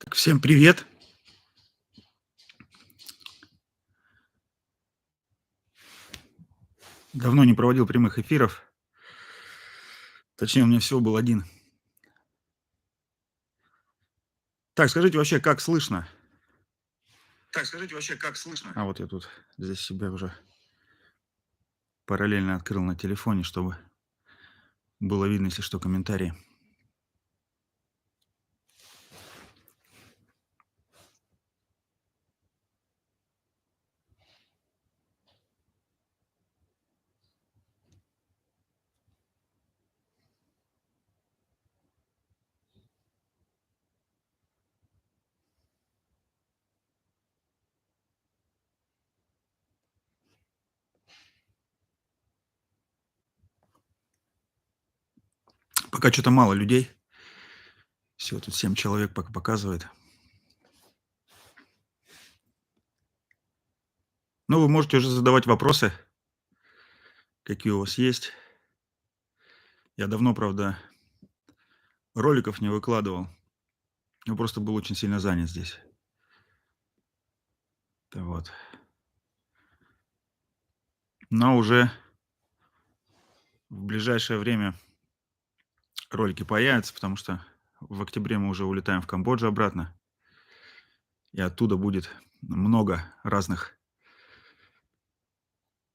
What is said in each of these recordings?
Так, всем привет. Давно не проводил прямых эфиров. Точнее, у меня всего был один. Так, скажите вообще, как слышно? Так, скажите вообще, как слышно? А вот я тут здесь себя уже параллельно открыл на телефоне, чтобы было видно, если что, комментарии. Пока что-то мало людей. Всего тут 7 человек пока показывает. Ну, вы можете уже задавать вопросы, какие у вас есть. Я давно, правда, роликов не выкладывал. Ну, просто был очень сильно занят здесь. Вот. Но уже в ближайшее время ролики появятся, потому что в октябре мы уже улетаем в Камбоджу обратно. И оттуда будет много разных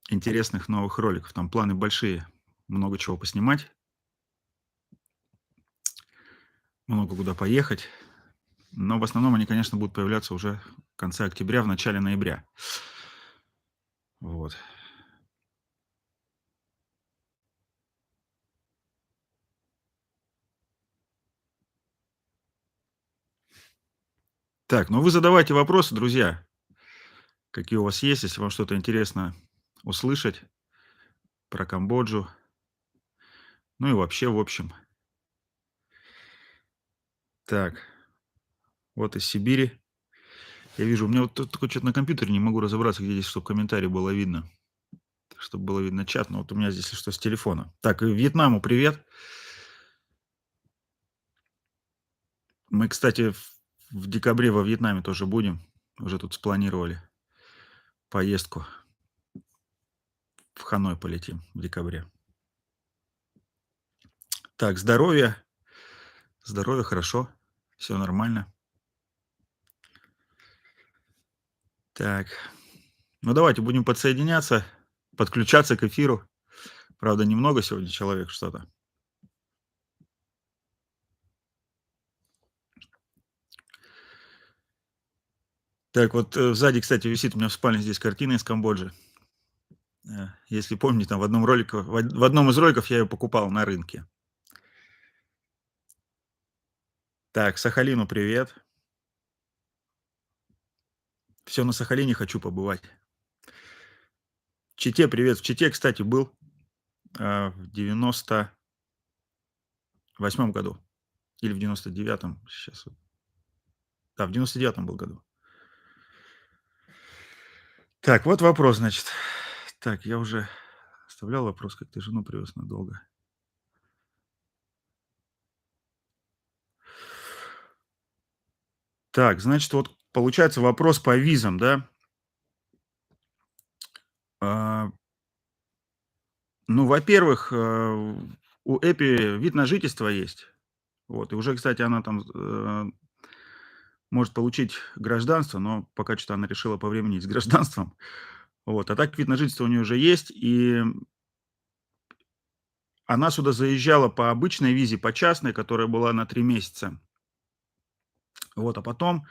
интересных новых роликов. Там планы большие, много чего поснимать, много куда поехать. Но в основном они, конечно, будут появляться уже в конце октября, в начале ноября. Вот. Так, ну вы задавайте вопросы, друзья, какие у вас есть, если вам что-то интересно услышать про Камбоджу. Ну и вообще, в общем. Так, вот из Сибири. Я вижу, у меня вот тут только что-то на компьютере не могу разобраться, где здесь, чтобы комментарий было видно. Чтобы было видно чат, но вот у меня здесь, если что, с телефона. Так, и Вьетнаму привет. Мы, кстати, в декабре во Вьетнаме тоже будем. Уже тут спланировали поездку. В Ханой полетим в декабре. Так, здоровье. Здоровье хорошо. Все нормально. Так. Ну, давайте будем подсоединяться, подключаться к эфиру. Правда, немного сегодня человек что-то. Так, вот сзади, кстати, висит у меня в спальне здесь картина из Камбоджи. Если помните, там в одном ролике, в одном из роликов я ее покупал на рынке. Так, Сахалину привет. Все на Сахалине хочу побывать. Чите привет. В Чите, кстати, был в 98 году. Или в 99-м. Сейчас. Да, в 99-м был году. Так, вот вопрос, значит. Так, я уже оставлял вопрос, как ты жену привез надолго. Так, значит, вот получается вопрос по визам, да? А, ну, во-первых, у Эпи вид на жительство есть. Вот, и уже, кстати, она там может получить гражданство, но пока что она решила повременить с гражданством. Вот, а так вид на жительство у нее уже есть, и она сюда заезжала по обычной визе, по частной, которая была на 3 месяца. Вот, а потом,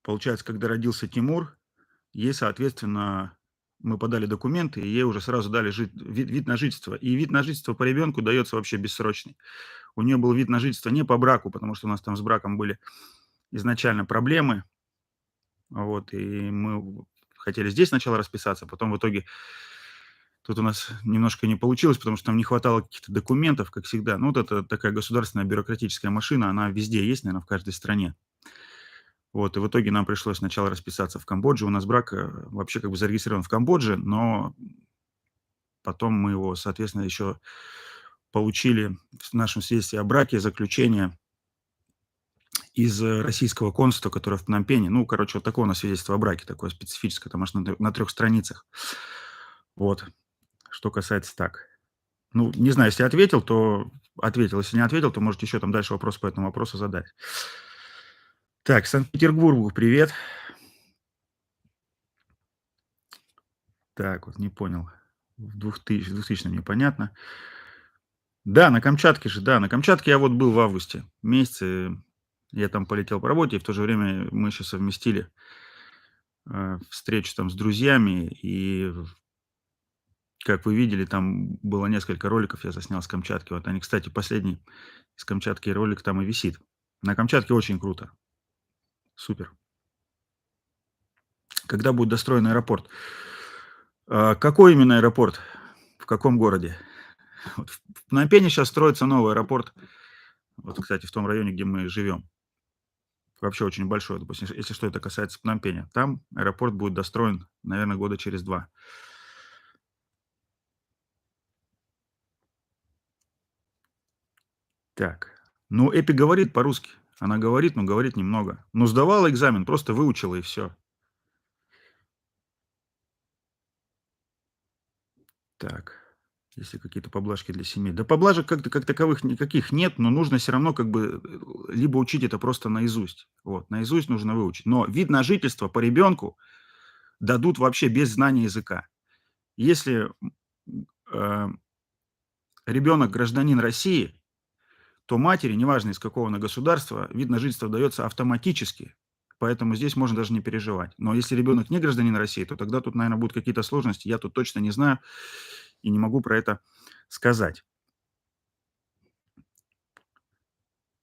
получается, когда родился Тимур, ей, соответственно, мы подали документы, и ей уже сразу дали вид на жительство. И вид на жительство по ребенку дается вообще бессрочный. У нее был вид на жительство не по браку, потому что у нас там с браком были изначально проблемы. Вот, и мы хотели здесь сначала расписаться, потом в итоге тут у нас немножко не получилось, потому что там не хватало каких-то документов, как всегда. Ну, вот это такая государственная бюрократическая машина, она везде есть, наверное, в каждой стране. Вот, и в итоге нам пришлось сначала расписаться в Камбодже. У нас брак вообще как бы зарегистрирован в Камбодже, но потом мы его, соответственно, еще получили в нашем свидетельстве о браке, заключение. из российского консульства, которое в Пномпене. Ну, короче, вот такое у нас свидетельство о браке, такое специфическое, там аж на 3 страницах. Вот, что касается так. Ну, не знаю, если ответил, то ответил. Если не ответил, то можете еще там дальше вопрос по этому вопросу задать. Так, Санкт-Петербургу привет. Так, вот не понял. В 2000 непонятно. Да, на Камчатке же, да. На Камчатке я вот был в августе месяце. Я там полетел по работе, и в то же время мы еще совместили встречу там с друзьями. И, как вы видели, там было несколько роликов, я заснял с Камчатки. Вот они, кстати, последний из Камчатки ролик там и висит. На Камчатке очень круто. Супер. Когда будет достроен аэропорт? Какой именно аэропорт? В каком городе? Вот в Пномпене сейчас строится новый аэропорт. Вот, кстати, в том районе, где мы живем. Вообще очень большой. Допустим, если что это касается Пномпеня. Там аэропорт будет достроен, наверное, года через 2. Так. Ну, Эпи говорит по-русски. Она говорит, но говорит немного. Но сдавала экзамен, просто выучила и все. Так. Если какие-то поблажки для семей. Да поблажек как таковых никаких нет, но нужно все равно как бы либо учить это просто наизусть. Вот, наизусть нужно выучить. Но вид на жительство по ребенку дадут вообще без знания языка. Если э, ребенок гражданин России, то матери, неважно из какого она государства, вид на жительство дается автоматически. Поэтому здесь можно даже не переживать. Но если ребенок не гражданин России, то тогда тут, наверное, будут какие-то сложности. Я тут точно не знаю и не могу про это сказать.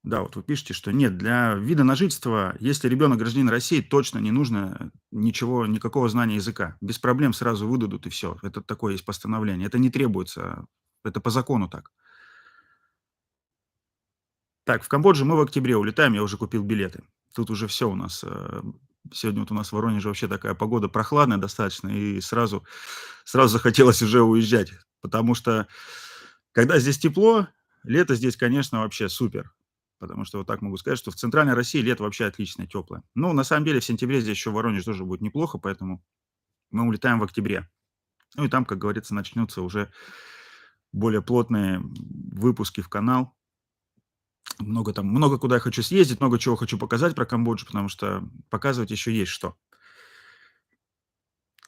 Да, вот вы пишете, что нет, для вида на жительство, если ребенок гражданин России, точно не нужно ничего, никакого знания языка. Без проблем сразу выдадут и все. Это такое есть постановление. Это не требуется, это по закону так. Так, в Камбоджу мы в октябре улетаем, я уже купил билеты. Тут уже все у нас. Сегодня вот у нас в Воронеже вообще такая погода прохладная достаточно, и сразу захотелось уже уезжать. Потому что, когда здесь тепло, лето здесь, конечно, вообще супер. Потому что вот так могу сказать, что в центральной России лето вообще отличное, теплое. Ну, на самом деле, в сентябре здесь еще в Воронеже тоже будет неплохо, поэтому мы улетаем в октябре. Ну и там, как говорится, начнутся уже более плотные выпуски в канал. Много куда я хочу съездить, много чего хочу показать про Камбоджу, потому что показывать еще есть что.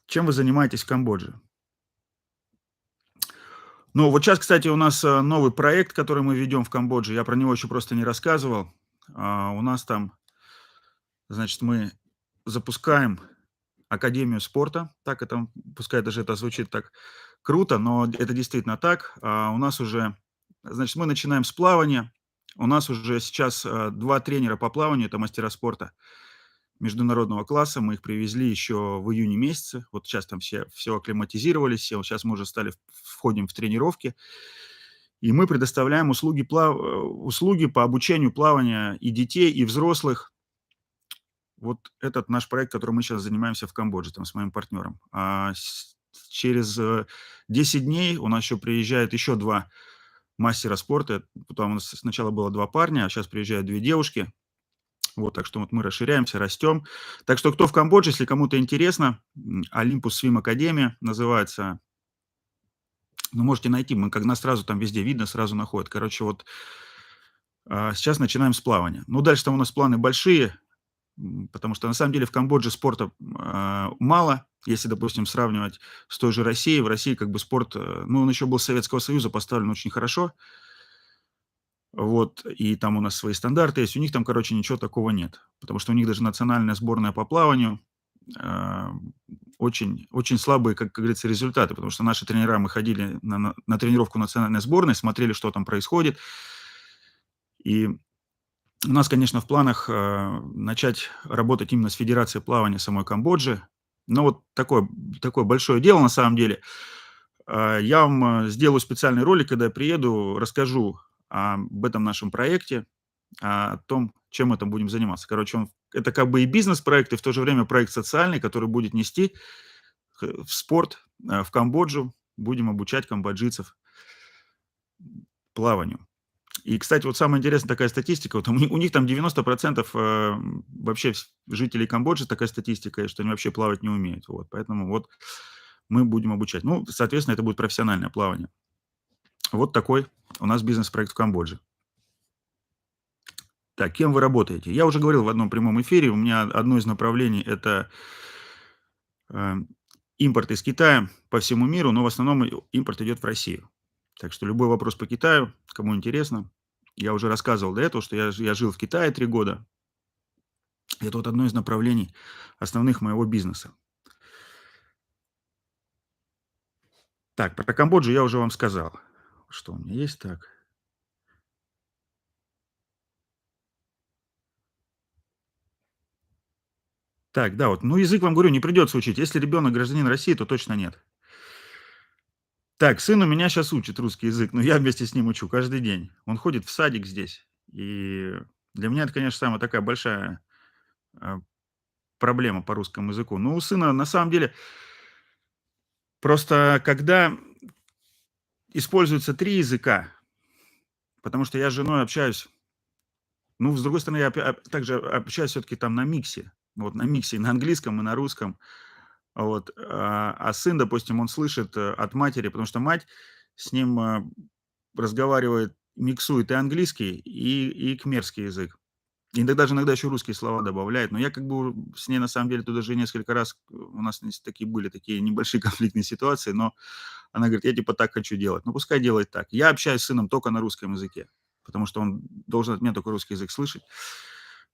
Чем вы занимаетесь в Камбодже? Ну, вот сейчас, кстати, у нас новый проект, который мы ведем в Камбодже. Я про него еще просто не рассказывал. У нас там, значит, мы запускаем Академию спорта. Так это, пускай даже это звучит так круто, но это действительно так. У нас уже, значит, мы начинаем с плавания. У нас уже сейчас 2 тренера по плаванию, это мастера спорта международного класса. Мы их привезли еще в июне месяце. Вот сейчас там все акклиматизировались, все. Сейчас мы уже входим в тренировки. И мы предоставляем услуги по обучению плавания и детей, и взрослых. Вот этот наш проект, которым мы сейчас занимаемся в Камбодже, там, с моим партнером. Через 10 дней у нас еще приезжает еще 2 мастера спорта. Потом у нас сначала было 2 парня, а сейчас приезжают 2 девушки. Вот, так что вот мы расширяемся, растем. Так что кто в Камбодже, если кому-то интересно, Olympus Swim Academy называется. Ну, можете найти, мы как нас сразу там везде видно, сразу находят. Короче, вот сейчас начинаем с плавания. Ну, дальше там у нас планы большие, потому что на самом деле в Камбодже спорта мало. Если, допустим, сравнивать с той же Россией, в России как бы спорт, ну, он еще был с Советского Союза поставлен очень хорошо. Вот, и там у нас свои стандарты есть. У них там, короче, ничего такого нет. Потому что у них даже национальная сборная по плаванию а, очень, очень слабые, как говорится, результаты. Потому что наши тренера, мы ходили на тренировку национальной сборной, смотрели, что там происходит. И у нас, конечно, в планах начать работать именно с Федерацией плавания самой Камбоджи. Но вот такое большое дело на самом деле. Я вам сделаю специальный ролик, когда я приеду, расскажу об этом нашем проекте, о том, чем мы там будем заниматься. Короче, это как бы и бизнес-проект, и в то же время проект социальный, который будет нести в спорт в Камбоджу. Будем обучать камбоджийцев плаванию. И, кстати, вот самая интересная такая статистика, вот у них там 90% вообще жителей Камбоджи такая статистика, что они вообще плавать не умеют. Вот, поэтому вот мы будем обучать. Ну, соответственно, это будет профессиональное плавание. Вот такой у нас бизнес-проект в Камбодже. Так, кем вы работаете? Я уже говорил в одном прямом эфире, у меня одно из направлений – это э, импорт из Китая по всему миру, но в основном импорт идет в Россию. Так что любой вопрос по Китаю, кому интересно, я уже рассказывал до этого, что я жил в Китае 3 года. Это вот одно из направлений основных моего бизнеса. Так, про Камбоджу я уже вам сказал. Что у меня есть так? Так, да, вот, ну, язык, вам говорю, не придется учить. Если ребенок гражданин России, то точно нет. Так, сын у меня сейчас учит русский язык, но я вместе с ним учу каждый день. Он ходит в садик здесь. И для меня это, конечно, самая такая большая а, проблема по русскому языку. Но у сына, на самом деле, просто когда используются 3 языка, потому что я с женой общаюсь, ну, с другой стороны, я также общаюсь все таки там на миксе. Вот на миксе и на английском, и на русском. Вот, а сын, допустим, он слышит, от матери, потому что мать с ним, разговаривает, миксует и английский, и кмерский язык. Иногда еще русские слова добавляет. Но я как бы с ней на самом деле тут даже несколько раз у нас такие были такие небольшие конфликтные ситуации, но она говорит: "Я типа так хочу делать". Ну, пускай делает так. Я общаюсь с сыном только на русском языке, потому что он должен от меня только русский язык слышать.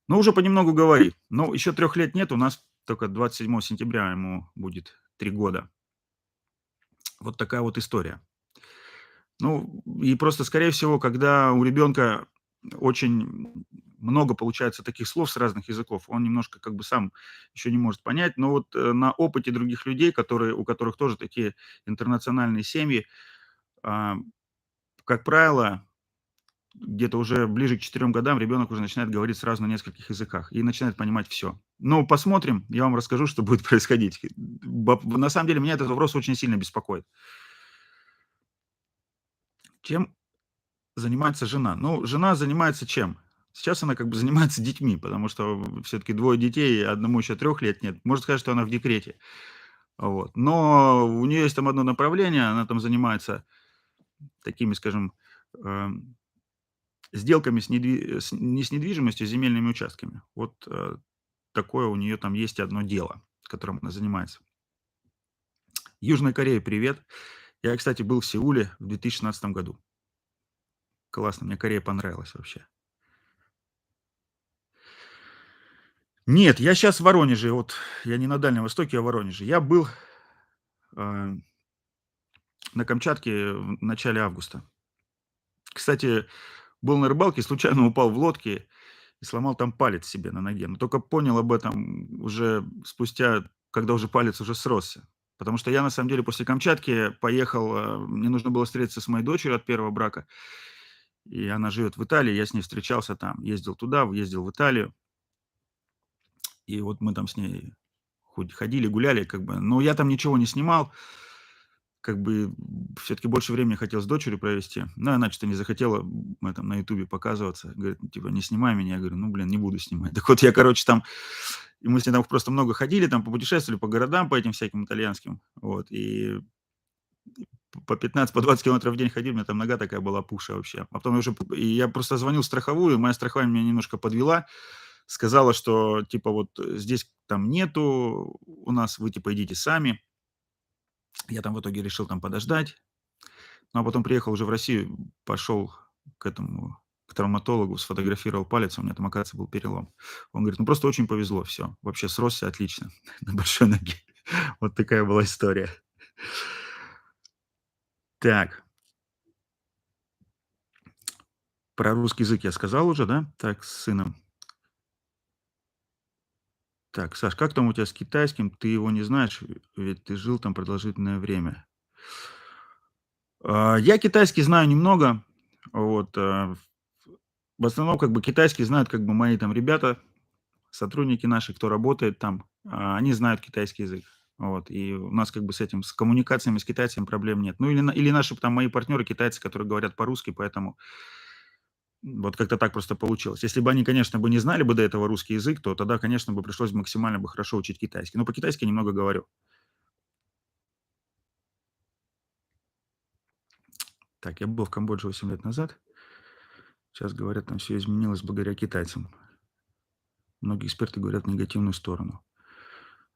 Но уже понемногу говорит. Но еще 3 лет нет, у нас только 27 сентября ему будет 3 года. Вот такая вот история. Ну, и просто, скорее всего, когда у ребенка очень много получается таких слов с разных языков, он немножко как бы сам еще не может понять. Но вот на опыте других людей, у которых тоже такие интернациональные семьи, а, как правило, где-то уже ближе к 4 годам ребенок уже начинает говорить сразу на нескольких языках и начинает понимать все. Ну, посмотрим, я вам расскажу, что будет происходить. На самом деле меня этот вопрос очень сильно беспокоит. Чем занимается жена? Ну, жена занимается чем? Сейчас она как бы занимается детьми, потому что все-таки 2 детей, одному еще 3 лет нет. Можно сказать, что она в декрете. Вот. Но у нее есть там одно направление, она там занимается такими, скажем, эм, сделками не с недвижимостью, а с земельными участками. Вот такое у нее там есть одно дело, которым она занимается. Южной Корее привет. Я, кстати, был в Сеуле в 2016 году. Классно, мне Корея понравилась вообще. Нет, я сейчас в Воронеже. Вот я не на Дальнем Востоке, а в Воронеже. Я был а, на Камчатке в начале августа. Кстати, был на рыбалке, случайно упал в лодке и сломал там палец себе на ноге. Но только понял об этом уже спустя, когда уже палец уже сросся. Потому что я, на самом деле, после Камчатки поехал, мне нужно было встретиться с моей дочерью от первого брака, и она живет в Италии, я с ней встречался там, ездил туда, ездил в Италию, и вот мы там с ней хоть ходили, гуляли, как бы, но я там ничего не снимал, как бы все-таки больше времени хотел с дочерью провести, но она что-то не захотела там на Ютубе показываться, говорит: «Ну, типа, не снимай меня». Я говорю: «Ну, блин, не буду снимать». Так вот я, короче, там, и мы с ней там просто много ходили, там попутешествовали по городам, по этим всяким итальянским, вот, и по 15, по 20 километров в день ходили, у меня там нога такая была опухшая вообще. А потом я просто звонил в страховую, моя страховая меня немножко подвела, сказала, что типа вот здесь там нету у нас, вы типа идите сами. Я там в итоге решил там подождать, ну а потом приехал уже в Россию, пошел к травматологу, сфотографировал палец, у меня там, оказывается, был перелом. Он говорит: «Ну просто очень повезло, все, вообще сросся отлично на большой ноге». Вот такая была история. Так, про русский язык я сказал уже, да? Так, с сыном. Так, Саш, как там у тебя с китайским? Ты его не знаешь, ведь ты жил там продолжительное время. Я китайский знаю немного. Вот, в основном как бы китайский знают как бы мои там ребята, сотрудники наши, кто работает там, они знают китайский язык. Вот, и у нас как бы с этим, с коммуникациями с китайцами проблем нет. Ну или наши там мои партнеры китайцы, которые говорят по-русски, поэтому Вот как-то так просто получилось. Если бы они, конечно, бы не знали бы до этого русский язык, то тогда, конечно, бы пришлось бы максимально бы хорошо учить китайский. Но по-китайски я немного говорю. Так, я был в Камбодже 8 лет назад. Сейчас, говорят, там все изменилось благодаря китайцам. Многие эксперты говорят в негативную сторону.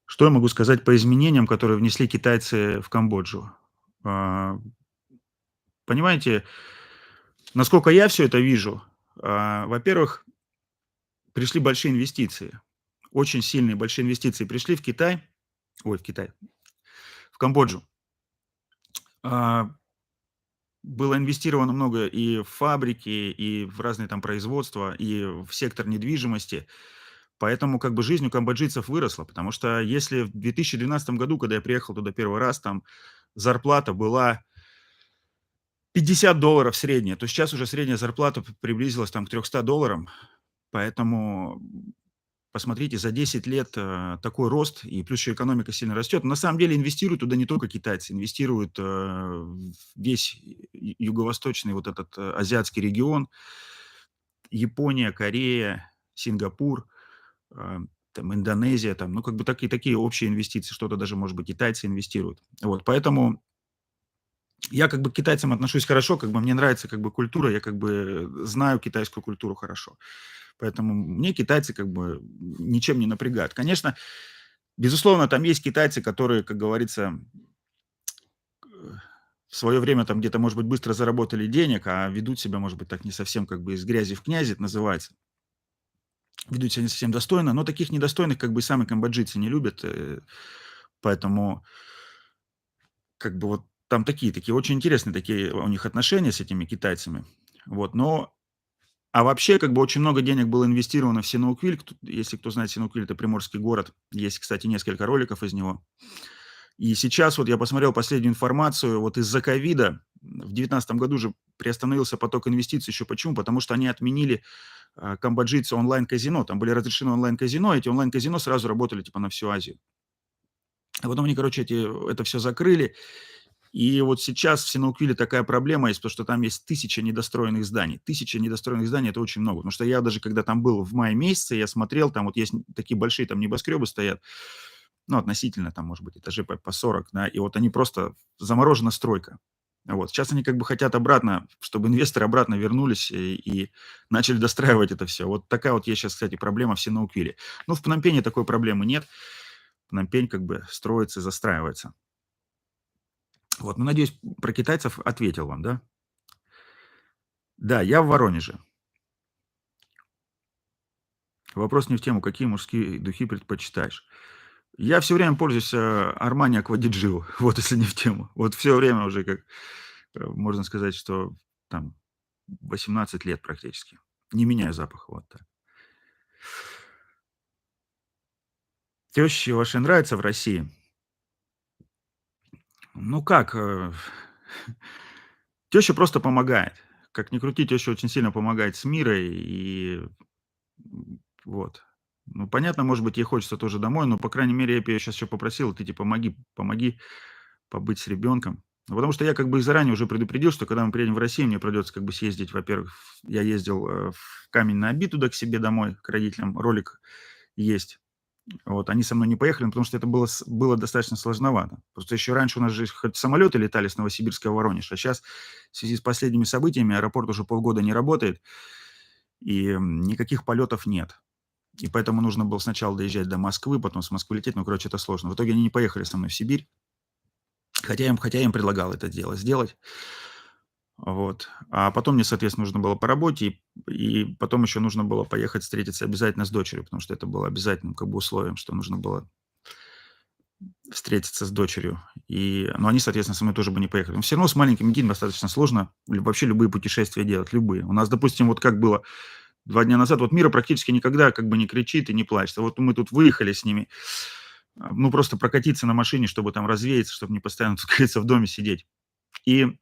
Что я могу сказать по изменениям, которые внесли китайцы в Камбоджу? А, Понимаете, насколько я все это вижу, во-первых, пришли большие инвестиции. Очень сильные большие инвестиции пришли в Китай, ой, в Китай, в Камбоджу. А, Было инвестировано много и в фабрики, и в разные там производства, и в сектор недвижимости. Поэтому как бы жизнь у камбоджийцев выросла, потому что если в 2012 году, когда я приехал туда первый раз, там зарплата была $50 средняя, то сейчас уже средняя зарплата приблизилась там к $300. Поэтому посмотрите, за 10 лет такой рост, и плюс еще экономика сильно растет. На самом деле инвестируют туда не только китайцы, инвестируют весь юго-восточный вот этот азиатский регион, Япония, Корея, Сингапур, а, там Индонезия, там, ну, как бы такие общие инвестиции, что-то даже, может быть, китайцы инвестируют. Вот, поэтому я как бы к китайцам отношусь хорошо, как бы мне нравится как бы культура, я как бы знаю китайскую культуру хорошо. Поэтому мне китайцы как бы ничем не напрягают. Конечно, безусловно, там есть китайцы, которые, как говорится, в свое время там где-то, может быть, быстро заработали денег, а ведут себя, может быть, так не совсем как бы из грязи в князи, это называется. Ведут себя не совсем достойно, но таких недостойных как бы и сами камбоджийцы не любят. Поэтому как бы вот там такие очень интересные такие у них отношения с этими китайцами. Вот, но а вообще, как бы очень много денег было инвестировано в Синоуквиль. Если кто знает, Синоуквиль — это приморский город. Есть, кстати, несколько роликов из него. И сейчас вот я посмотрел последнюю информацию, вот из-за ковида в 2019 году же приостановился поток инвестиций. Еще почему? Потому что они отменили камбоджийцы онлайн-казино. Там были разрешены онлайн-казино, эти онлайн-казино сразу работали типа на всю Азию. А потом они, короче, это все закрыли. И вот сейчас в Синоуквиле такая проблема есть, потому что там есть 1000 недостроенных зданий. 1000 недостроенных зданий — это очень много. Потому что я даже когда там был в мае месяце, я смотрел, там вот есть такие большие там небоскребы стоят, ну, относительно там, может быть, этажей по 40, да, и вот они просто заморожена стройка. Вот. Сейчас они как бы хотят обратно, чтобы инвесторы обратно вернулись и начали достраивать это все. Вот такая вот есть сейчас, кстати, проблема в Синоуквиле. Ну, в Пномпене такой проблемы нет. Пномпень как бы строится и застраивается. Вот, ну, надеюсь, про китайцев ответил вам, да? Да, я в Воронеже. Вопрос не в тему, какие мужские духи предпочитаешь. Я все время пользуюсь Armani Aqua di Gio, вот если не в тему. Вот все время уже как, можно сказать, что там 18 лет практически. Не меняю запах, вот так. Тёще вашей нравится в России? Ну как, теща просто помогает. Как ни крути, теща очень сильно помогает с мирой и вот. Ну, понятно, может быть, ей хочется тоже домой, но, по крайней мере, я бы её щас ещё попросил: "Ты, типа, помоги побыть с ребенком". Ну, потому что я как бы и заранее уже предупредил, что когда мы приедем в Россию, мне придется как бы съездить. Во-первых, я ездил, в Камень на Оби туда к себе домой, к родителям. Ролик есть. Вот, они со мной не поехали, ну, потому что это было достаточно сложновато. Просто еще раньше у нас же хоть самолеты летали с Новосибирска в Воронеж, а сейчас в связи с последними событиями аэропорт уже полгода не работает, и, никаких полетов нет. И поэтому нужно было сначала доезжать до Москвы, потом с Москвы лететь. Ну, короче, это сложно. В итоге они не поехали со мной в Сибирь, хотя я им предлагал это дело сделать. Вот. А потом мне, соответственно, нужно было по работе, и потом еще нужно было поехать встретиться обязательно с дочерью, потому что это было обязательным как бы условием, что нужно было встретиться с дочерью. Но они, соответственно, со мной тоже бы не поехали. Но все равно с маленьким детьми достаточно сложно вообще любые путешествия делать, любые. У нас, допустим, вот как было 2 дня назад, вот Мира практически никогда как бы не кричит и не плачет. А вот мы тут выехали с ними, ну, просто прокатиться на машине, чтобы там развеяться, чтобы не постоянно, так говорится, в доме сидеть. И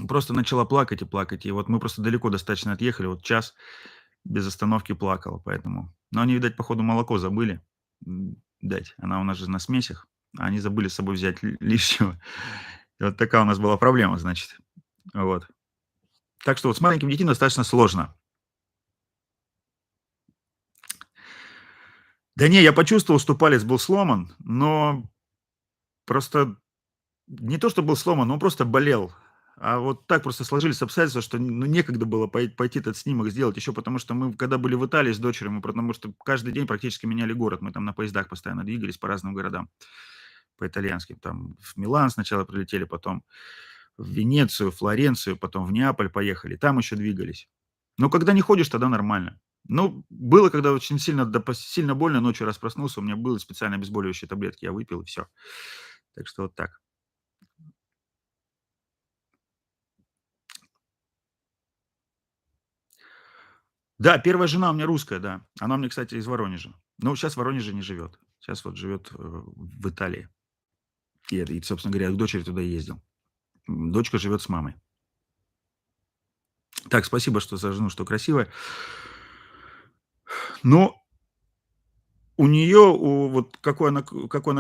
просто начала плакать и плакать. И вот мы просто далеко достаточно отъехали, вот час без остановки плакала, поэтому. Но они, видать, походу молоко забыли, дать. Она у нас же на смесях, а они забыли с собой взять лишнего. И вот такая у нас была проблема, значит. Вот. Так что вот с маленьким детьми достаточно сложно. Да не, я почувствовал, что палец был сломан, но просто не то, что был сломан, он просто болел. А вот так просто сложились обстоятельства, что, ну, некогда было пойти этот снимок сделать. Еще потому, что мы, когда были в Италии с дочерью, мы потому что каждый день практически меняли город. Мы там на поездах постоянно двигались по разным городам, по итальянским. Там в Милан сначала прилетели, потом в Венецию, Флоренцию, потом в Неаполь поехали. Там еще двигались. Но когда не ходишь, тогда нормально. Ну, было, когда очень сильно, сильно больно, ночью раз проснулся, у меня были специально обезболивающие таблетки, я выпил, и все. Так что вот так. Да, первая жена у меня русская, да. Она у меня, кстати, из Воронежа. Но сейчас в Воронеже не живет. Сейчас вот живет в Италии. И, собственно говоря, к дочери туда ездил. Дочка живет с мамой. Так, спасибо, что за жену, что красивая. Но у нее, вот какой она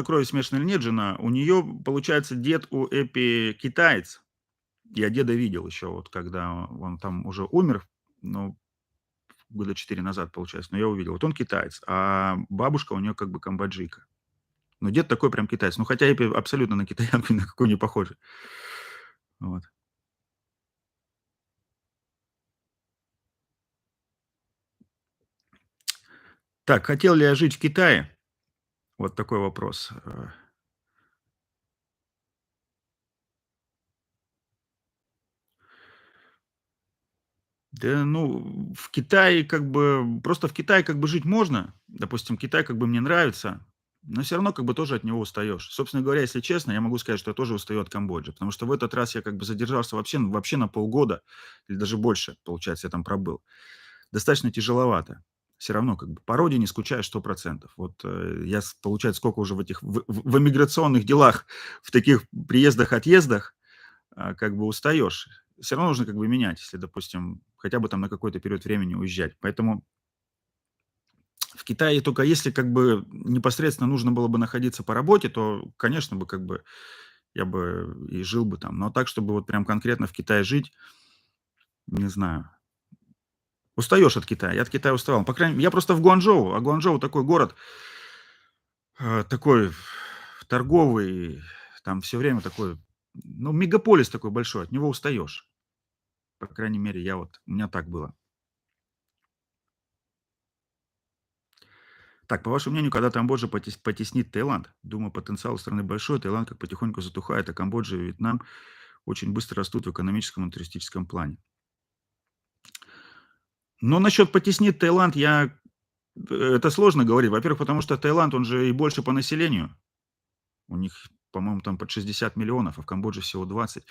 крови смешанной или нет, жена, у нее, получается, дед у Эпи китаец. Я деда видел еще, вот когда он там уже умер, ну, года 4 назад, получается, но я увидел. Вот он китаец, а бабушка у нее как бы камбоджийка. Но дед такой прям китаец. Ну, хотя Эпи абсолютно на китаянку ни на какую не похожа. Вот. Так, хотел ли я жить в Китае? Вот такой вопрос. Да, ну, в Китае как бы просто в Китае как бы жить можно. Допустим, Китай как бы мне нравится, но все равно как бы тоже от него устаешь. Собственно говоря, если честно, я могу сказать, что я тоже устаю от Камбоджи, потому что в этот раз я как бы задержался вообще на полгода или даже больше, получается, я там пробыл. Достаточно тяжеловато. Все равно как бы по родине скучаешь 100%. Вот, я, получается, сколько уже в этих в эмиграционных делах, в таких приездах-отъездах, как бы устаешь. Все равно нужно как бы менять, если, допустим, хотя бы там на какой-то период времени уезжать. Поэтому в Китае только если как бы непосредственно нужно было бы находиться по работе, то, конечно бы, как бы я бы и жил бы там. Но так, чтобы вот прям конкретно в Китае жить, не знаю. Устаешь от Китая. Я от Китая уставал. По крайней мере, я просто в Гуанчжоу, а Гуанчжоу такой город, такой торговый, там все время такой, ну, мегаполис такой большой, от него устаешь. По крайней мере, у меня так было. Так, по вашему мнению, когда Камбоджа потеснит Таиланд? Думаю, потенциал у страны большой, Таиланд как потихоньку затухает, а Камбоджа и Вьетнам очень быстро растут в экономическом и туристическом плане. Но насчет потеснит Таиланд, это сложно говорить. Во-первых, потому что Таиланд, он же и больше по населению. У них, по-моему, там под 60 миллионов, а в Камбодже всего 20.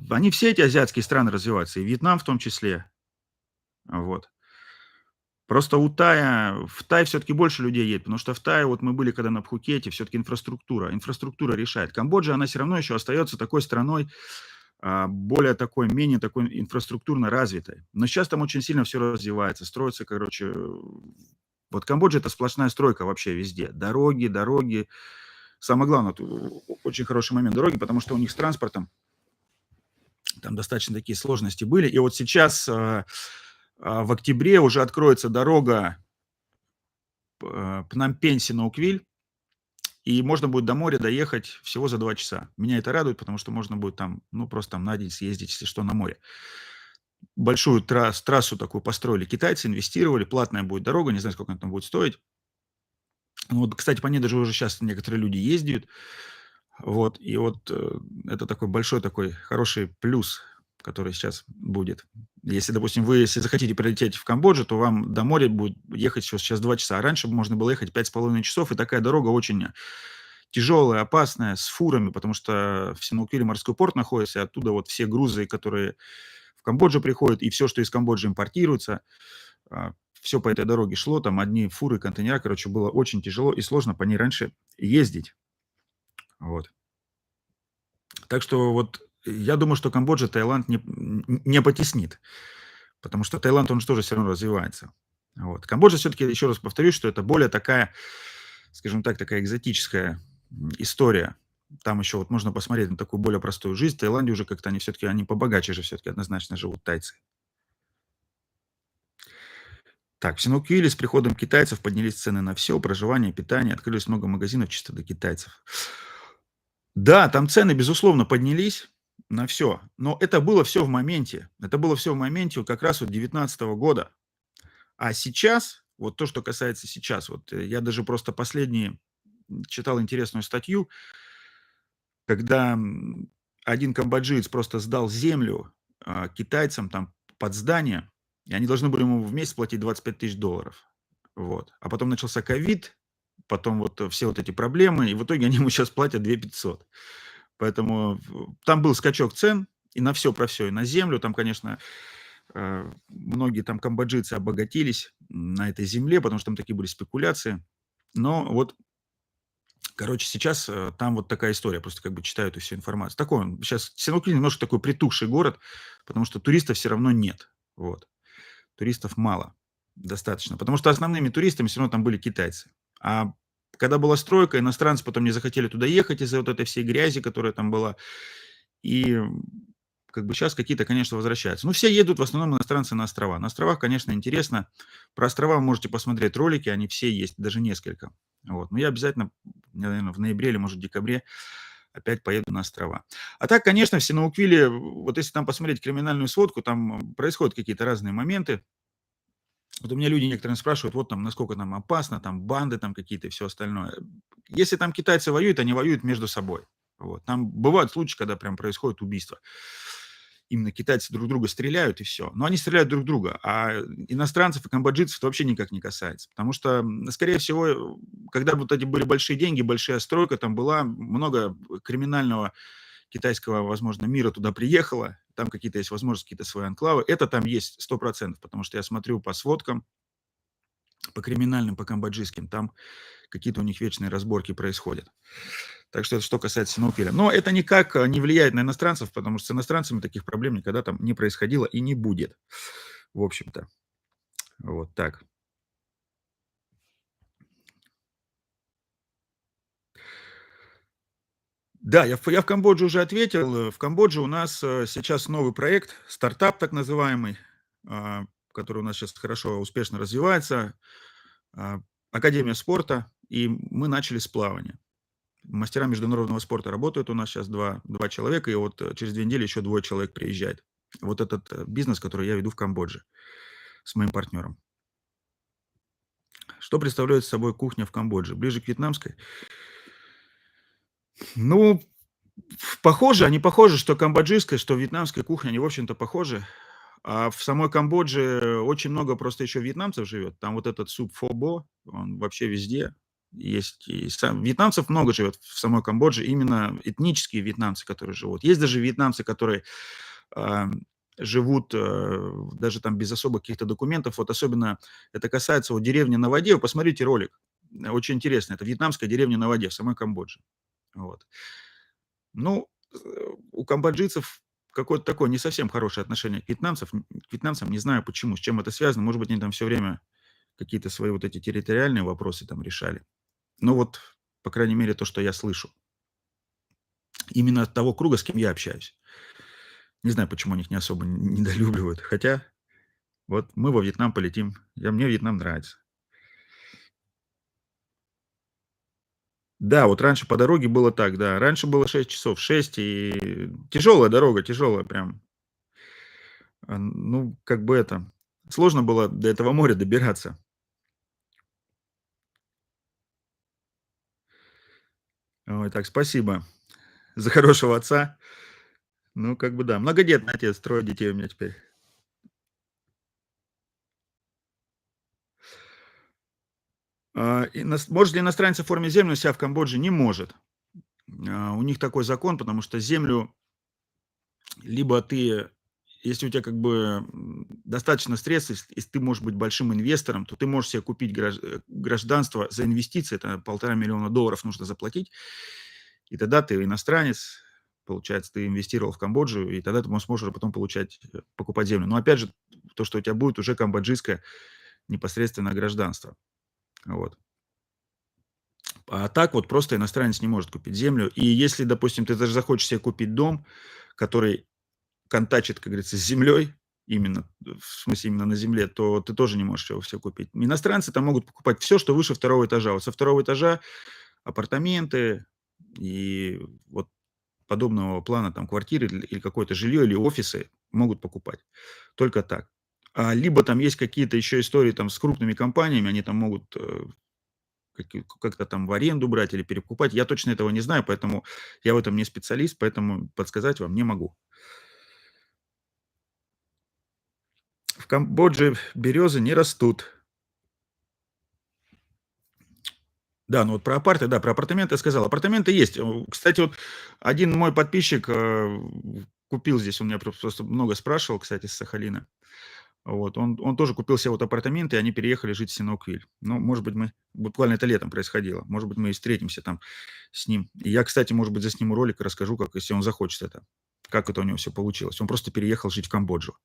Они все эти азиатские страны развиваются, и Вьетнам в том числе. Вот. Просто в Тай все-таки больше людей едет, потому что в Тае, вот мы были когда на Пхукете, все-таки инфраструктура решает. Камбоджа, она все равно еще остается такой страной, более такой, менее такой инфраструктурно развитой. Но сейчас там очень сильно все развивается, строится, короче, вот Камбоджа это сплошная стройка вообще везде. Дороги, дороги. Самое главное, очень хороший момент дороги, потому что у них с транспортом там достаточно такие сложности были. И вот сейчас в октябре уже откроется дорога Пномпень-Синоуквиль, и можно будет до моря доехать всего за 2 часа. Меня это радует, потому что можно будет там, ну, просто там на день съездить, если что, на море. Большую трассу такую построили китайцы, инвестировали, платная будет дорога, не знаю, сколько она там будет стоить. Ну вот, кстати, по ней даже уже сейчас некоторые люди ездят. Вот, и вот это такой большой такой хороший плюс, который сейчас будет. Если, допустим, если захотите прилететь в Камбоджу, то вам до моря будет ехать сейчас 2 часа. А раньше можно было ехать 5,5 часов, и такая дорога очень тяжелая, опасная, с фурами, потому что в Синуквиле морской порт находится, и оттуда вот все грузы, которые в Камбоджу приходят, и все, что из Камбоджи импортируется, все по этой дороге шло, там одни фуры, контейнера, короче, было очень тяжело и сложно по ней раньше ездить. Вот. Так что вот я думаю, что Камбоджа Таиланд не потеснит, потому что Таиланд, он же тоже все равно развивается. Вот. Камбоджа все-таки, еще раз повторюсь, что это более такая, скажем так, такая экзотическая история. Там еще вот можно посмотреть на такую более простую жизнь. В Таиланде уже как-то они все-таки, они побогаче же все-таки однозначно живут тайцы. Так, в Синуквиле с приходом китайцев поднялись цены на все, проживание, питание, открылись много магазинов чисто для китайцев. Да, там цены, безусловно, поднялись на все, но это было все в моменте. Это было все в моменте вот как раз вот 19 года. А сейчас, вот то, что касается сейчас, вот я даже просто последние читал интересную статью, когда один камбоджиец просто сдал землю китайцам там под здание, и они должны были ему в месяц платить 25 тысяч долларов. Вот. А потом начался ковид, потом вот все вот эти проблемы, и в итоге они ему сейчас платят 2 500. Поэтому там был скачок цен и на все про все, и на землю. Там, конечно, многие там камбоджийцы обогатились на этой земле, потому что там такие были спекуляции. Но вот, короче, сейчас там вот такая история. Просто как бы читаю эту всю информацию. Такой он. Сейчас Синукли немножко такой притухший город, потому что туристов все равно нет. Вот. Туристов мало. Достаточно. Потому что основными туристами все равно там были китайцы. А когда была стройка, иностранцы потом не захотели туда ехать из-за вот этой всей грязи, которая там была. И как бы сейчас какие-то, конечно, возвращаются. Ну, все едут в основном иностранцы на острова. На островах, конечно, интересно. Про острова вы можете посмотреть ролики, они все есть, даже несколько. Вот. Но я обязательно, наверное, в ноябре или, может, в декабре опять поеду на острова. А так, конечно, в Синауквиле, вот если там посмотреть криминальную сводку, там происходят какие-то разные моменты. Вот у меня люди некоторые спрашивают, вот там, насколько там опасно, там банды там какие-то и все остальное. Если там китайцы воюют, они воюют между собой. Вот. Там бывают случаи, когда прям происходит убийство. Именно китайцы друг друга стреляют и все. Но они стреляют друг друга, а иностранцев и камбоджийцев это вообще никак не касается. Потому что, скорее всего, когда вот эти были большие деньги, большая стройка, там было много криминального китайского, возможно, мира туда приехало, там какие-то есть возможности, какие-то свои анклавы. Это там есть 100%, потому что я смотрю по сводкам, по криминальным, по камбоджийским, там какие-то у них вечные разборки происходят. Так что это что касается Синопеля. Но это никак не влияет на иностранцев, потому что с иностранцами таких проблем никогда там не происходило и не будет, в общем-то. Вот так. Да, я в Камбодже уже ответил. В Камбодже у нас сейчас новый проект, стартап так называемый, который у нас сейчас хорошо, успешно развивается. а, Академия спорта, и мы начали с плавания. Мастера международного спорта работают у нас сейчас два человека, и вот через 2 недели еще двое человек приезжает. Вот этот бизнес, который я веду в Камбодже с моим партнером. Что представляет собой кухня в Камбодже? Ближе к вьетнамской? Ну, похоже, они похожи, что камбоджийская, что вьетнамская кухня, они, в общем-то, похожи. А в самой Камбодже очень много просто еще вьетнамцев живет. Там вот этот суп фобо, он вообще везде есть. И вьетнамцев много живет в самой Камбодже, именно этнические вьетнамцы, которые живут. Есть даже вьетнамцы, которые а, живут даже там без особых каких-то документов. Вот особенно это касается вот деревни на воде. Вы посмотрите ролик. Очень интересно. Это вьетнамская деревня на воде в самой Камбодже. Вот. Ну, у камбоджийцев какое-то такое не совсем хорошее отношение к вьетнамцам. Не знаю почему, с чем это связано. Может быть, они там все время какие-то свои вот эти территориальные вопросы там решали. Ну вот, по крайней мере, то, что я слышу. Именно от того круга, с кем я общаюсь. Не знаю, почему они их не особо недолюбливают. Хотя вот мы во Вьетнам полетим. Мне Вьетнам нравится. Да, вот раньше по дороге было так, да. Раньше было 6 часов, 6 и тяжелая дорога, тяжелая прям. Ну, как бы это, сложно было до этого моря добираться. Ой, так, спасибо за хорошего отца. Ну, как бы да, многодетный отец, 3 детей у меня теперь. Может ли иностранец оформить землю у себя в Камбодже? Не может. У них такой закон, потому что землю либо ты, если у тебя как бы достаточно средств, если ты можешь быть большим инвестором, то ты можешь себе купить гражданство за инвестиции, это 1,5 миллиона долларов нужно заплатить, и тогда ты иностранец, получается, ты инвестировал в Камбоджу, и тогда ты сможешь потом получать, покупать землю. Но опять же, то, что у тебя будет уже камбоджийское непосредственно гражданство. Вот. А так вот просто иностранец не может купить землю. И если, допустим, ты даже захочешь себе купить дом, который контачит, как говорится, с землей, именно, в смысле именно на земле, то ты тоже не можешь его все купить. Иностранцы там могут покупать все, что выше второго этажа. Вот со второго этажа апартаменты и вот подобного плана там квартиры или какое-то жилье, или офисы могут покупать. Только так. Либо там есть какие-то еще истории там с крупными компаниями, они там могут как-то там в аренду брать или перекупать. Я точно этого не знаю, поэтому я в этом не специалист, поэтому подсказать вам не могу. В Камбодже березы не растут. Да, ну вот про апарты, да, про апартаменты я сказал. Апартаменты есть. Кстати, вот один мой подписчик купил здесь, он меня просто много спрашивал, кстати, с Сахалина. Вот, он тоже купил себе вот апартаменты, и они переехали жить в Синоквиль. Ну, может быть, мы буквально это летом происходило. Может быть, мы и встретимся там с ним. И я, кстати, может быть, засниму ролик и расскажу, как, если он захочет это, как это у него все получилось. Он просто переехал жить в Камбоджу.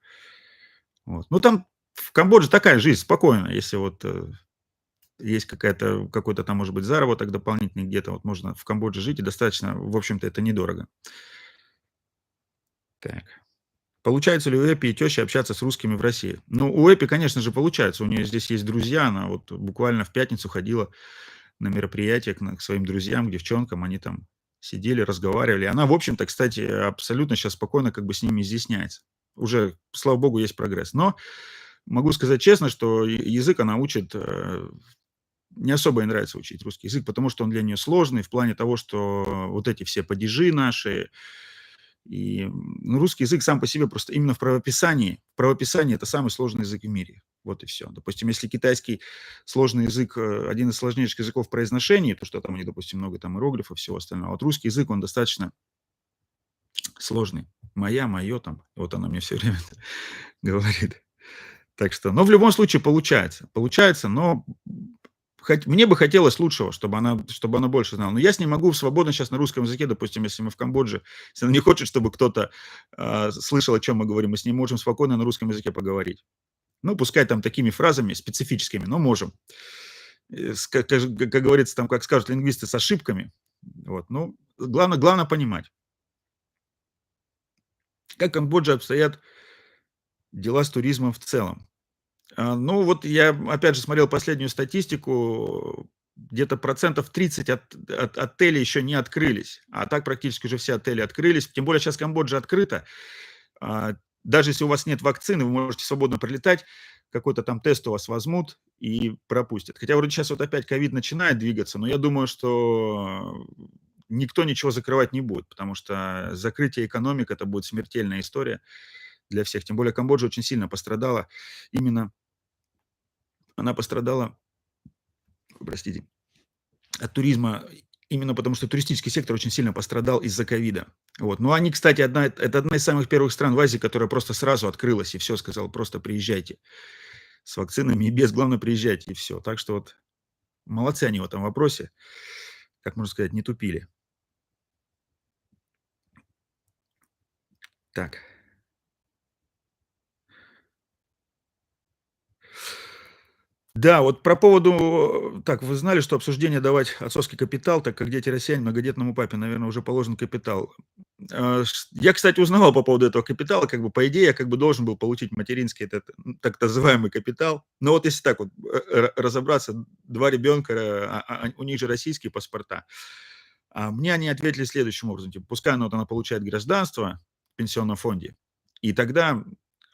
Вот. Ну, там в Камбодже такая жизнь спокойная, если вот есть какой-то там, может быть, заработок дополнительный где-то, вот можно в Камбодже жить, и достаточно, в общем-то, это недорого. Так. Получается ли у Эпи и тещи общаться с русскими в России? Ну, у Эпи, конечно же, получается. У нее здесь есть друзья. Она вот буквально в пятницу ходила на мероприятие к своим друзьям, к девчонкам. Они там сидели, разговаривали. Она, в общем-то, кстати, абсолютно сейчас спокойно как бы с ними изъясняется. Уже, слава богу, есть прогресс. Но могу сказать честно, что язык она учит, не особо ей нравится учить русский язык, потому что он для нее сложный в плане того, что вот эти все падежи наши, и, ну, русский язык сам по себе просто именно в правописании это самый сложный язык в мире. Вот и все. Допустим, если китайский сложный язык, один из сложнейших языков в произношении, то что там у них, допустим, много там иероглифов и всего остального. А вот русский язык, он достаточно сложный. Моя, мое там, вот она мне все время говорит. Так что, но в любом случае получается. Получается, но мне бы хотелось лучшего, чтобы она больше знала. Но я с ней могу свободно сейчас на русском языке, допустим, если мы в Камбодже, если она не хочет, чтобы кто-то слышал, о чем мы говорим, мы с ней можем спокойно на русском языке поговорить. Ну, пускай там такими фразами специфическими, но можем. Как говорится, там, как скажут лингвисты, с ошибками. Вот. Ну, главное понимать. Как в Камбодже обстоят дела с туризмом в целом? Ну, вот я, опять же, смотрел последнюю статистику. Где-то процентов 30 от отелей еще не открылись. А так практически уже все отели открылись. Тем более сейчас Камбоджа открыта. А, Даже если у вас нет вакцины, вы можете свободно прилетать. Какой-то там тест у вас возьмут и пропустят. Хотя вроде сейчас вот опять ковид начинает двигаться, но я думаю, что никто ничего закрывать не будет, потому что закрытие экономик – это будет смертельная история для всех. Тем более Камбоджа очень сильно пострадала. Именно она пострадала, простите, от туризма, именно потому что туристический сектор очень сильно пострадал из-за ковида. Вот. Ну, они, кстати, это одна из самых первых стран в Азии, которая просто сразу открылась и все, сказала, просто приезжайте с вакцинами и без, главное, приезжайте и все. Так что вот молодцы они в этом вопросе, как можно сказать, не тупили. Так. Да, вот про поводу, так, вы знали, что обсуждение давать отцовский капитал, так как дети россияне, многодетному папе, наверное, уже положен капитал. Я, кстати, узнавал по поводу этого капитала, как бы, по идее, я как бы должен был получить материнский этот, так называемый капитал. Но вот если так вот разобраться, два ребенка, у них же российские паспорта. Мне они ответили следующим образом, типа, пускай она получает гражданство в пенсионном фонде, и тогда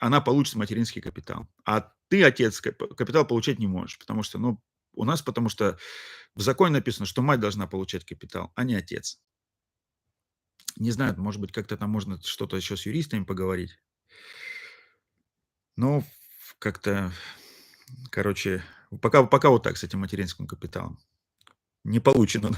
она получит материнский капитал. А ты, отец, капитал получать не можешь, потому что, ну, у нас, потому что в законе написано, что мать должна получать капитал, а не отец. Не знаю, может быть, как-то там можно что-то еще с юристами поговорить. Но как-то, короче, пока вот так с этим материнским капиталом. Не получен он.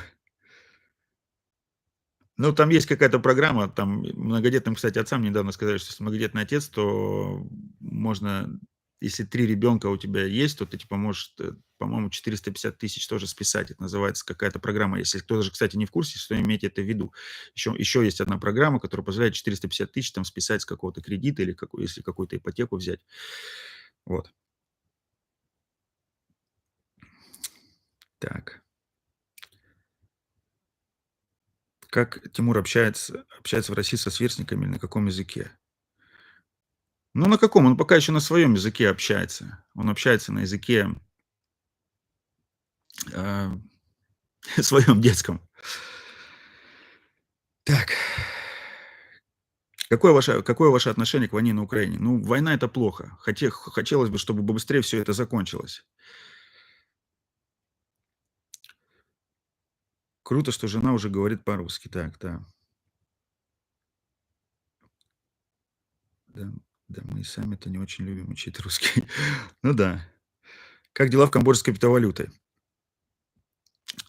Ну, там есть какая-то программа, там многодетным, кстати, отцам недавно сказали, что если многодетный отец, то можно, если 3 ребенка у тебя есть, то ты, типа, можешь, по-моему, 450 тысяч тоже списать. Это называется какая-то программа. Если кто даже, кстати, не в курсе, что имейте это в виду. Еще есть одна программа, которая позволяет 450 тысяч там списать с какого-то кредита или если какую-то ипотеку взять. Вот. Так. Как Тимур общается в России со сверстниками или на каком языке? Ну, на каком? Он пока еще на своем языке общается. Он общается на языке, а, своем детском. Так. Какое ваше отношение к войне на Украине? Ну, война — это плохо. Хотелось бы, чтобы побыстрее все это закончилось. Круто, что жена уже говорит по-русски. Так, да. Да, да, мы и сами-то не очень любим учить русский. Ну да. Как дела в Камбодже с криптовалютой?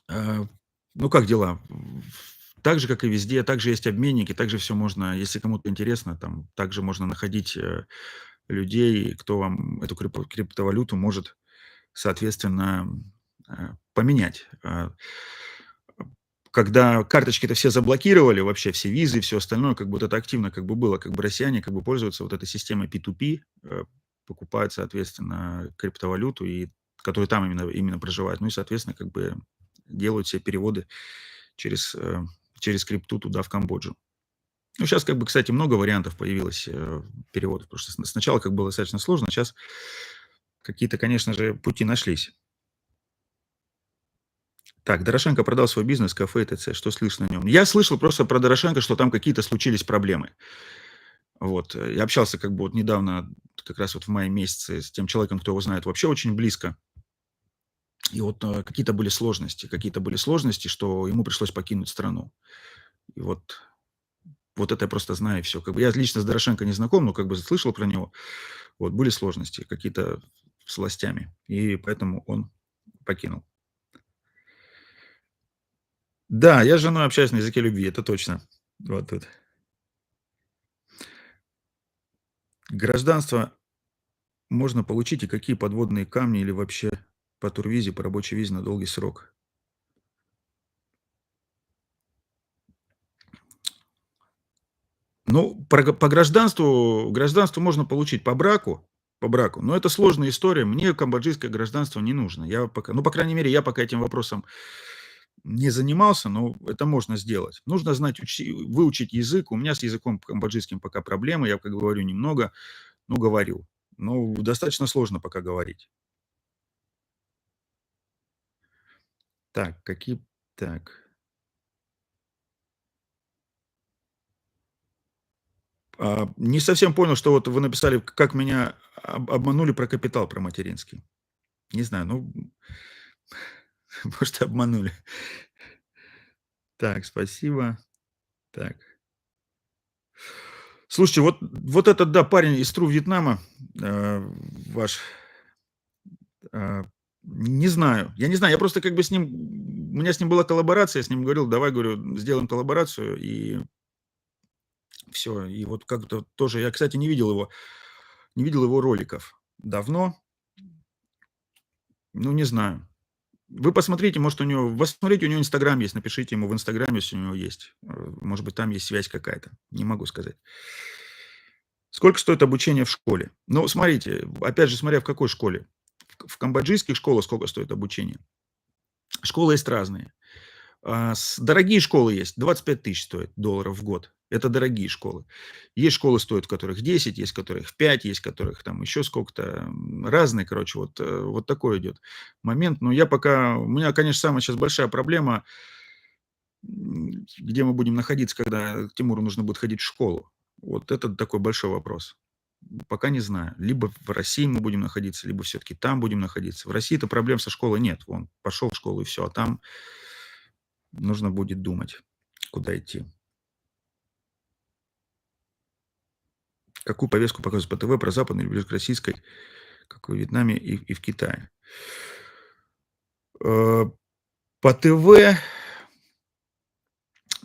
А, ну, как дела? Так же, как и везде, также есть обменники, также все можно, если кому-то интересно, там также можно находить, людей, кто вам эту криптовалюту может, соответственно, поменять. Когда карточки-то все заблокировали, вообще все визы, все остальное, как бы вот это активно как бы было, как бы россияне как бы пользуются вот этой системой P2P, покупают, соответственно, криптовалюту, и которые там именно проживают. Ну и, соответственно, как бы делают все переводы через, через крипту туда, в Камбоджу. Ну, сейчас, как бы, кстати, много вариантов появилось, переводов, потому что сначала как было достаточно сложно, сейчас какие-то, конечно же, пути нашлись. Так, Дорошенко продал свой бизнес, кафе и т.ц. Что слышно о нем? Я слышал просто про Дорошенко, что там какие-то случились проблемы. Вот. Я общался как бы вот недавно, как раз вот в мае месяце, с тем человеком, кто его знает вообще очень близко. И вот какие-то были сложности, что ему пришлось покинуть страну. И вот это я просто знаю, и все. Как бы я лично с Дорошенко не знаком, но как бы слышал про него. Вот, были сложности какие-то с властями, и поэтому он покинул. Да, я с женой общаюсь на языке любви, это точно. Вот тут. Гражданство можно получить и какие подводные камни или вообще по турвизе, по рабочей визе на долгий срок? Ну, по гражданству можно получить по браку, но это сложная история. Мне камбоджийское гражданство не нужно. Я пока, ну, по крайней мере, я пока этим вопросом не занимался, но это можно сделать. Нужно знать, выучить язык. У меня с языком камбоджийским пока проблемы. Я, как говорю, немного, но говорю. Ну, достаточно сложно пока говорить. Так, так. Не совсем понял, что вот вы написали, как меня обманули про капитал, про материнский. Не знаю, ну, может, обманули. Так, спасибо. Так. Слушайте, вот этот, да, парень из ТРУ Вьетнама, э, ваш, э, не знаю. Я не знаю, я просто как бы с ним, у меня с ним была коллаборация, я с ним говорил: "Давай, говорю, сделаем коллаборацию". И все. И вот как-то тоже я, кстати, не видел его роликов давно. Ну, не знаю. Вы посмотрите, может, посмотрите, у него "Инстаграм" есть, напишите ему в "Инстаграме", если у него есть. Может быть, там есть связь какая-то. Не могу сказать. Сколько стоит обучение в школе? Ну, смотрите, опять же, смотря в какой школе. В камбоджийских школах сколько стоит обучение? Школы есть разные. Дорогие школы есть, 25 тысяч стоит долларов в год. Это дорогие школы. Есть школы, стоят, в которых 10, есть в которых 5, есть в которых там еще сколько-то. Разные, короче, вот такой идет момент. Но у меня, конечно, самая сейчас большая проблема, где мы будем находиться, когда Тимуру нужно будет ходить в школу. Вот это такой большой вопрос. Пока не знаю. Либо в России мы будем находиться, либо все-таки там будем находиться. В России-то проблем со школой нет. Он пошел в школу и все. А там нужно будет думать, куда идти. Какую повестку показывают по ТВ про западную или ближе к российской, как в Вьетнаме и в Китае? Э, По ТВ,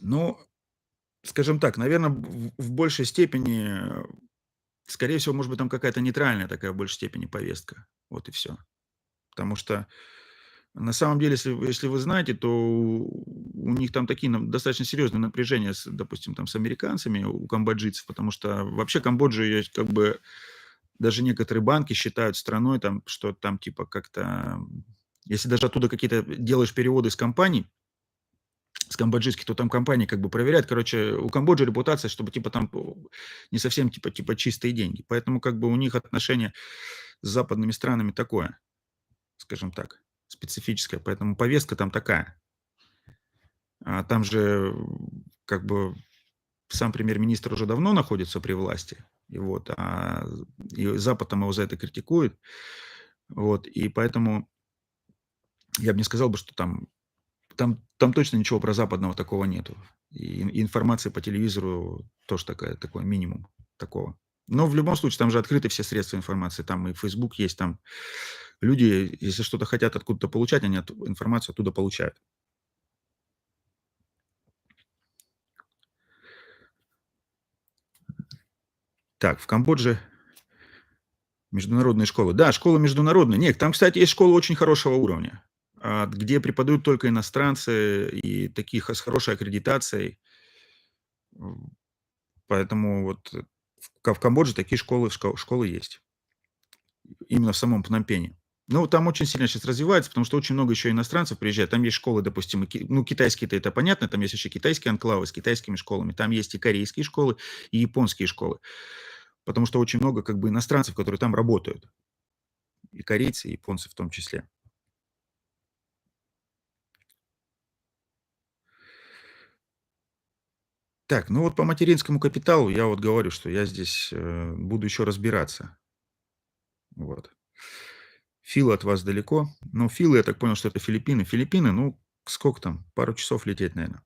ну, скажем так, наверное, в большей степени, скорее всего, может быть, там какая-то нейтральная такая в большей степени повестка. Вот и все. Потому что на самом деле, если вы знаете, то у них там такие достаточно серьезные напряжения, допустим, там с американцами, у камбоджийцев, потому что вообще Камбоджа есть как бы, даже некоторые банки считают страной, там, что там типа как-то, если даже оттуда какие-то делаешь переводы с компаний, с камбоджийских, то там компании как бы проверяют. Короче, у Камбоджи репутация, чтобы типа там не совсем типа чистые деньги. Поэтому как бы у них отношение с западными странами такое, скажем так, специфическое. Поэтому повестка там такая. А там же как бы сам премьер-министр уже давно находится при власти. И вот, и Запад там его за это критикует. Вот, и поэтому я бы не сказал бы, что там точно ничего про западного такого нету. И информации по телевизору тоже такой минимум такого. Но в любом случае, там же открыты все средства информации. Там и Facebook есть, там люди, если что-то хотят откуда-то получать, они информацию оттуда получают. Так, в Камбодже международные школы. Да, школы международные. Нет, там, кстати, есть школы очень хорошего уровня, где преподают только иностранцы и таких с хорошей аккредитацией. М, Поэтому вот в Камбодже такие школы есть. Именно в самом Пномпене. Ну, там очень сильно сейчас развивается, потому что очень много еще иностранцев приезжает. Там есть школы, допустим, ну, китайские-то это понятно, там есть еще китайские анклавы с китайскими школами. Там есть и корейские школы, и японские школы. Потому что очень много как бы иностранцев, которые там работают. И корейцы, и японцы в том числе. Так, ну вот по материнскому капиталу я вот говорю, что я здесь буду еще разбираться. Вот. Фил от вас далеко. Ну, Фил, я так понял, что это Филиппины. Филиппины, ну, сколько там? Пару часов лететь, наверное.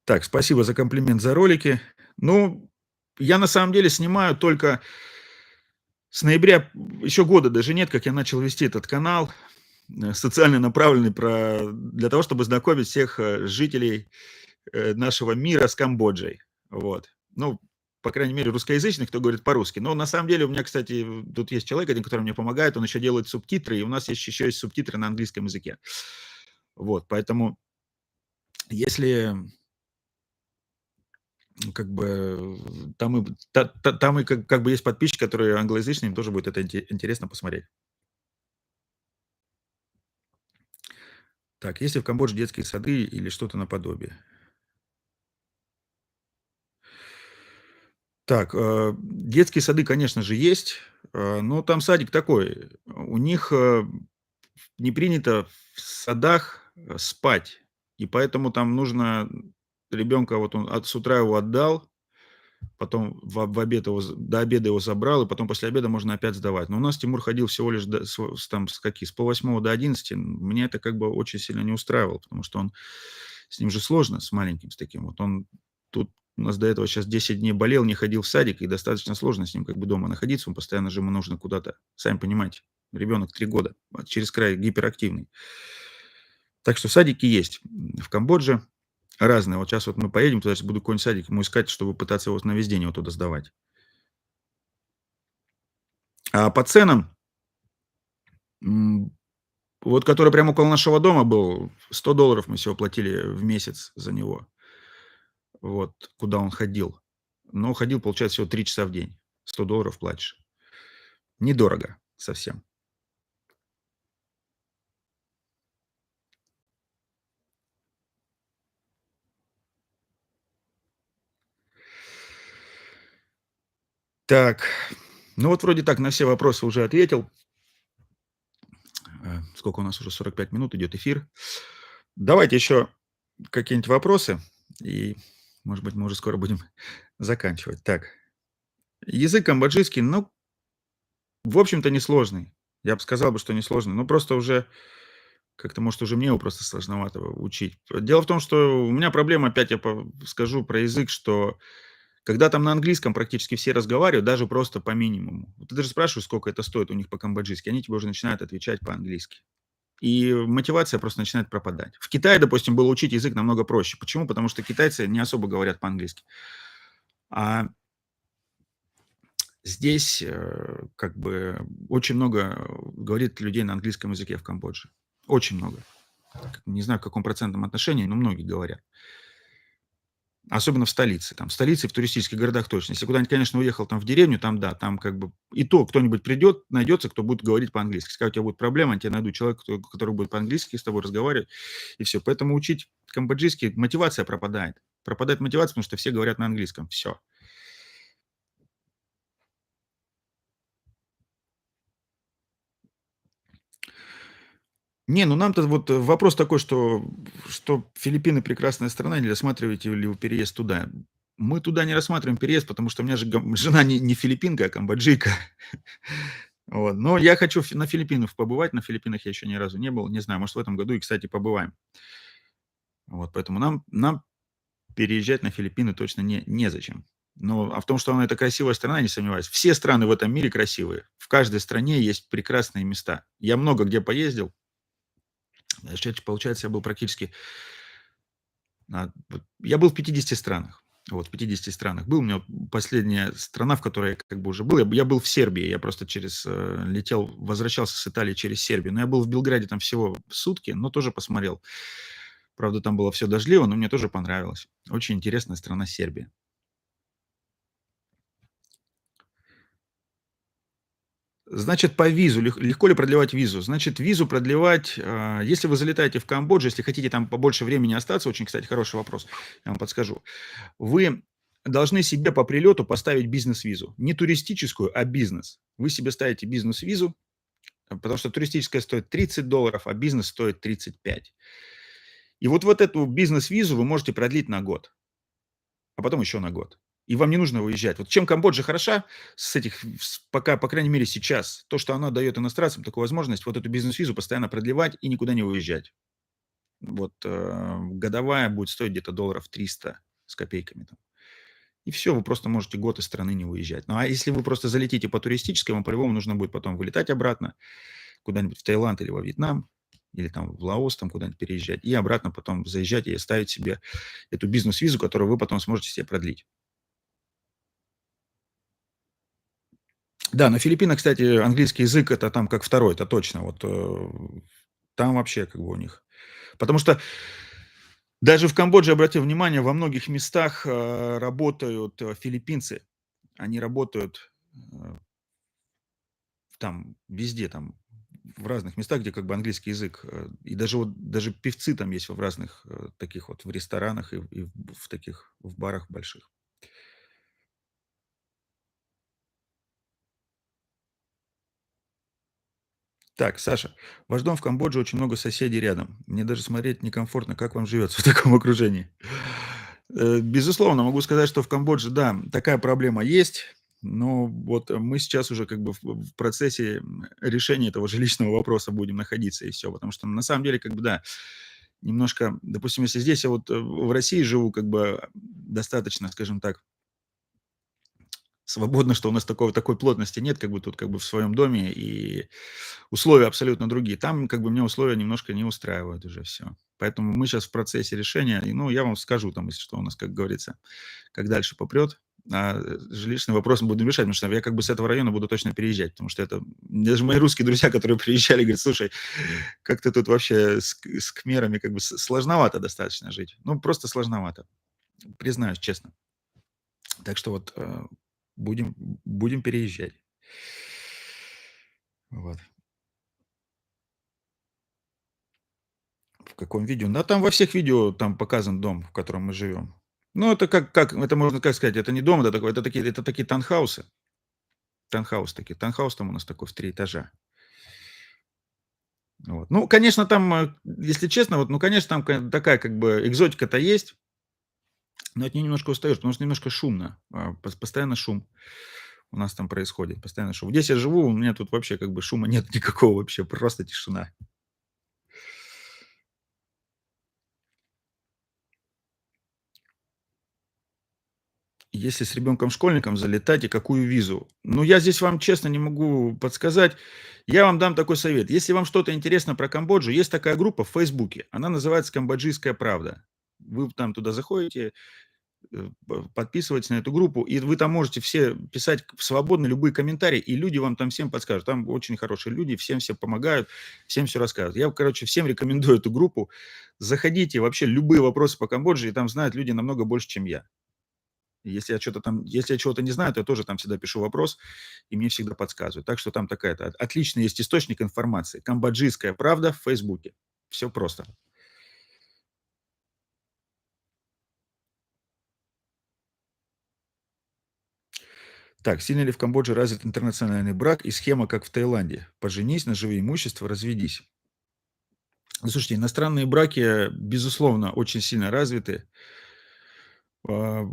Так, спасибо за комплимент за ролики. Ну, я на самом деле снимаю только с ноября, еще года даже нет, как я начал вести этот канал, социально направленный для того, чтобы знакомить всех жителей нашего мира с Камбоджей. Вот. Ну, по крайней мере, русскоязычных, кто говорит по-русски. Но на самом деле у меня, кстати, тут есть человек один, который мне помогает, он еще делает субтитры, и у нас еще есть субтитры на английском языке. Вот, поэтому если как бы там и как бы есть подписчики, которые англоязычные, им тоже будет это интересно посмотреть. Так, есть ли в Камбодже детские сады или что-то наподобие? Так, детские сады, конечно же, есть, но там садик такой. У них не принято в садах спать, и поэтому там нужно ребенка, вот он с утра его отдал, потом в обед до обеда его забрал, и потом после обеда можно опять сдавать. Но у нас Тимур ходил всего лишь с полвосьмого до 11. Мне это как бы очень сильно не устраивало, потому что с ним же сложно, с маленьким, с таким. Вот он тут у нас до этого сейчас 10 дней болел, не ходил в садик, и достаточно сложно с ним как бы дома находиться. Он постоянно же ему нужно куда-то, сами понимаете, ребенок 3 года, через край гиперактивный. Так что садики есть в Камбодже разные. Вот сейчас вот мы поедем туда, сейчас буду какой-нибудь садик ему искать, чтобы пытаться его на весь день его туда сдавать. А по ценам, м, вот который прямо около нашего дома был, $100 мы всего платили в месяц за него. Вот, куда он ходил. Но ходил, получается, всего 3 часа в день. $100 платишь. Недорого совсем. Так, ну вот вроде так на все вопросы уже ответил. Сколько у нас уже? 45 минут идет эфир. Давайте еще какие-нибудь вопросы, и, может быть, мы уже скоро будем заканчивать. Так, язык камбоджийский, ну, в общем-то, несложный. Я бы сказал, что несложный. Ну, просто уже как-то, может, уже мне его просто сложновато учить. Дело в том, что у меня проблема, опять я скажу про язык, что когда там на английском практически все разговаривают, даже просто по минимуму. Вот ты даже спрашиваешь, сколько это стоит у них по-камбоджийски, они тебе уже начинают отвечать по-английски. И мотивация просто начинает пропадать. В Китае, допустим, было учить язык намного проще. Почему? Потому что китайцы не особо говорят по-английски. А здесь как бы очень много говорит людей на английском языке в Камбодже. Очень много. Не знаю, в каком процентном отношении, но многие говорят. Особенно в столице. Там в столице и в туристических городах точно. Если куда-нибудь, конечно, уехал там в деревню, там да, там как бы и то кто-нибудь придет, найдется, кто будет говорить по-английски. Если у тебя будет проблема, они тебе найдут человека, который будет по-английски с тобой разговаривать, и все. Поэтому учить камбоджийский, мотивация пропадает. Пропадает мотивация, потому что все говорят на английском. Все. Не, ну нам-то вот вопрос такой, что Филиппины прекрасная страна, не рассматриваете ли вы переезд туда? Мы туда не рассматриваем переезд, потому что у меня же жена не филиппинка, а камбоджийка. Вот. Но я хочу на Филиппинах побывать. На Филиппинах я еще ни разу не был. Не знаю, может, в этом году и, кстати, побываем. Вот, поэтому нам переезжать на Филиппины точно незачем. Но, а в том, что она это красивая страна, не сомневаюсь. Все страны в этом мире красивые. В каждой стране есть прекрасные места. Я много где поездил. Получается, я был практически... Я был в 50 странах. Вот, в 50 странах был. У меня последняя страна, в которой я как бы уже был. Я был в Сербии. Я просто летел, возвращался с Италии через Сербию. Но я был в Белграде там всего сутки, но тоже посмотрел. Правда, там было все дождливо, но мне тоже понравилось. Очень интересная страна Сербия. Значит, по визу. Легко ли продлевать визу? Значит, визу продлевать, если вы залетаете в Камбоджу, если хотите там побольше времени остаться, очень, кстати, хороший вопрос, я вам подскажу. Вы должны себе по прилету поставить бизнес-визу. Не туристическую, а бизнес. Вы себе ставите бизнес-визу, потому что туристическая стоит $30, а бизнес стоит 35. И вот эту бизнес-визу вы можете продлить на год, а потом еще на год. И вам не нужно выезжать. Вот чем Камбоджа хороша, пока, по крайней мере, сейчас, то, что она дает иностранцам такую возможность вот эту бизнес-визу постоянно продлевать и никуда не выезжать. Вот годовая будет стоить где-то долларов 300 с копейками. Там. И все, вы просто можете год из страны не выезжать. Ну, а если вы просто залетите по туристической, вам по-любому нужно будет потом вылетать обратно куда-нибудь в Таиланд или во Вьетнам, или там в Лаос, там куда-нибудь переезжать, и обратно потом заезжать и ставить себе эту бизнес-визу, которую вы потом сможете себе продлить. Да, на Филиппинах, кстати, английский язык это там как второй, это точно. Вот там вообще как бы у них. Потому что даже в Камбодже, обратил внимание, во многих местах работают филиппинцы. Они работают там везде, там в разных местах, где как бы английский язык. И даже певцы там есть в разных таких вот в ресторанах и в таких в барах больших. Так, Саша, ваш дом в Камбодже, очень много соседей рядом. Мне даже смотреть некомфортно, как вам живется в таком окружении. Безусловно, могу сказать, что в Камбодже, да, такая проблема есть, но вот мы сейчас уже как бы в процессе решения этого жилищного вопроса будем находиться и все, потому что на самом деле, как бы, да, немножко, допустим, если здесь я вот в России живу, как бы достаточно, скажем так, свободно, что у нас такой плотности нет, как бы тут как бы в своем доме, и условия абсолютно другие. Там как бы меня условия немножко не устраивают уже все. Поэтому мы сейчас в процессе решения, и, ну, я вам скажу там, если что, у нас, как говорится, как дальше попрет. А жилищный вопрос мы будем решать, потому что я как бы с этого района буду точно переезжать, потому что это... Даже мои русские друзья, которые приезжали, говорят, слушай, как ты тут вообще с кхмерами, как бы сложновато достаточно жить. Ну, просто сложновато, признаюсь честно. Так что вот будем, будем переезжать. Вот. В каком видео? Да, там во всех видео там показан дом, в котором мы живем. Ну, это как это можно как сказать, это не дом, это такие таунхаусы. Таунхаус такие. Таунхаус там у нас такой в 3 этажа. Вот. Ну, конечно, там, если честно, вот, ну, конечно, там такая как бы экзотика-то есть, но от нее немножко устаешь, потому что немножко шумно. Постоянно шум у нас там происходит, постоянно шум. Здесь я живу, у меня тут вообще как бы шума нет никакого вообще, просто тишина. Если с ребенком-школьником залетать и какую визу? Ну, я здесь вам честно не могу подсказать. Я вам дам такой совет. Если вам что-то интересно про Камбоджу, есть такая группа в Фейсбуке. Она называется «Камбоджийская правда». Вы там туда заходите, подписывайтесь на эту группу, и вы там можете все писать свободно любые комментарии, и люди вам там всем подскажут. Там очень хорошие люди, всем все помогают, всем все рассказывают. Я, короче, всем рекомендую эту группу. Заходите, вообще любые вопросы по Камбодже, и там знают люди намного больше, чем я. Если я чего-то не знаю, то я тоже там всегда пишу вопрос, и мне всегда подсказывают. Так что там такая-то отличный есть источник информации. Камбоджийская правда в Фейсбуке. Все просто. Так, сильно ли в Камбодже развит интернациональный брак и схема, как в Таиланде? Поженись, наживи имущество, разведись. Ну, слушайте, иностранные браки, безусловно, очень сильно развиты. А,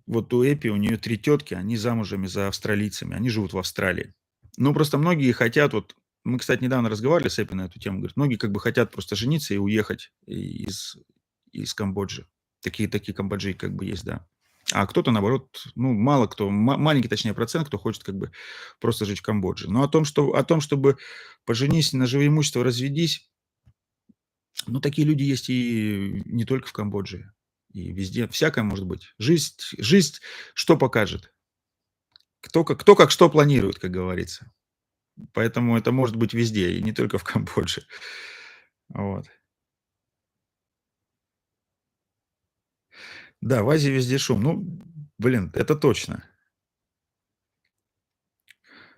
Вот у Эпи, у нее 3 тетки, они замужем за австралийцами, они живут в Австралии. Ну, просто многие хотят, вот мы, кстати, недавно разговаривали с Эпи на эту тему, говорит, многие как бы хотят просто жениться и уехать из Камбоджи. Такие камбоджи как бы есть, да. А кто-то, наоборот, ну, мало кто, маленький, точнее, процент, кто хочет как бы просто жить в Камбодже. Но о том, чтобы поженись, наживи имущество, разведись, ну, такие люди есть и не только в Камбодже, и везде. Всякое может быть. Жизнь что покажет? Кто как что планирует, как говорится. Поэтому это может быть везде, и не только в Камбодже. Вот. Да, в Азии везде шум. Ну, блин, это точно.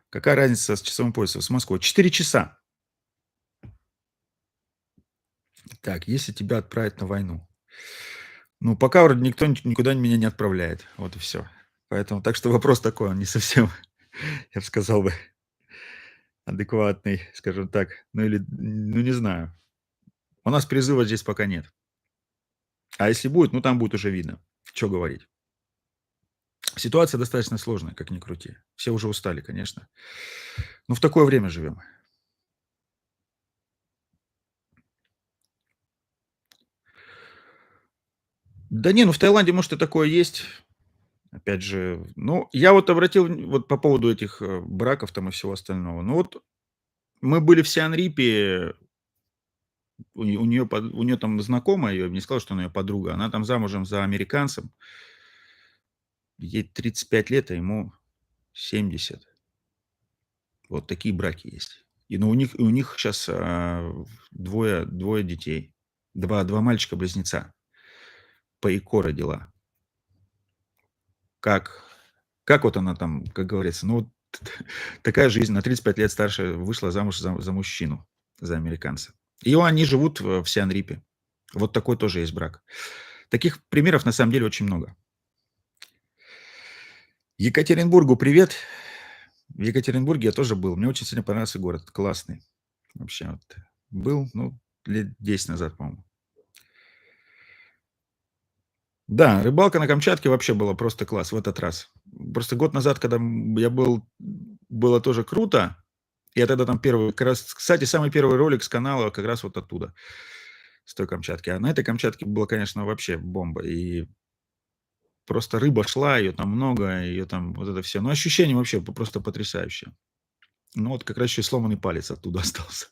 Какая разница с часовым поясом с Москвой? 4 часа. Так, если тебя отправят на войну. Ну, пока вроде никто никуда меня не отправляет. Вот и все. Поэтому, так что вопрос такой, он не совсем, я бы сказал бы, адекватный, скажем так. Ну или, ну не знаю. У нас призыва здесь пока нет. А если будет, ну там будет уже видно. Что говорить. Ситуация достаточно сложная, как ни крути. Все уже устали, конечно. Но в такое время живем. Да не, ну в Таиланде, может, и такое есть. Опять же, ну, я вот обратил, вот по поводу этих браков там и всего остального. Ну вот мы были в Сиан-Рипе, у нее там знакомая, я не сказал, что она ее подруга, она там замужем за американцем, ей 35 лет, а ему 70. Вот такие браки есть. И, ну, у них сейчас двое детей. Два мальчика-близнеца. По родила. Как? Как вот она там, как говорится, ну, вот такая жизнь. На 35 лет старше вышла замуж за мужчину, за американца. И они живут в Сиан-Рипе. Вот такой тоже есть брак. Таких примеров на самом деле очень много. Екатеринбургу привет. В Екатеринбурге я тоже был. Мне очень сильно понравился город. Классный. Вообще вот. Был, ну, лет 10 назад, по-моему. Да, рыбалка на Камчатке вообще была просто класс в этот раз. Просто год назад, когда я был, было тоже круто. Я тогда там первый, как раз, кстати, самый первый ролик с канала как раз вот оттуда, с той Камчатки. А на этой Камчатке было, конечно, вообще бомба. И просто рыба шла, ее там много, ее там вот это все. Но ощущение вообще просто потрясающее. Ну вот как раз еще и сломанный палец оттуда остался.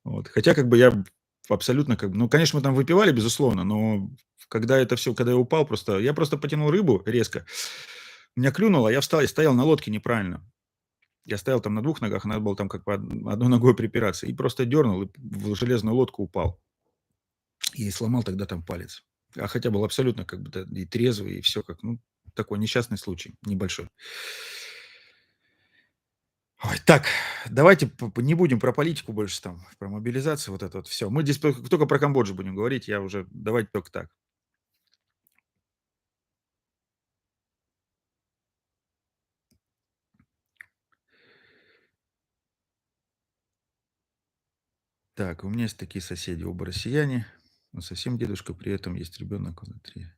Вот. Хотя как бы я абсолютно как бы, ну, конечно, мы там выпивали, безусловно, но когда это все, когда я упал, я просто потянул рыбу резко, меня клюнуло, я встал и стоял на лодке неправильно. Я стоял там на 2 ногах, надо было там как бы одной ногой припираться, и просто дернул, и в железную лодку упал. И сломал тогда там палец. А хотя был абсолютно как бы и трезвый, и все как, ну, такой несчастный случай, небольшой. Ой, так, давайте не будем про политику больше там, про мобилизацию, вот это вот все. Мы здесь только про Камбоджу будем говорить, я уже, давайте только так. Так, у меня есть такие соседи, оба россияне, но совсем дедушка, при этом есть ребенок внутри.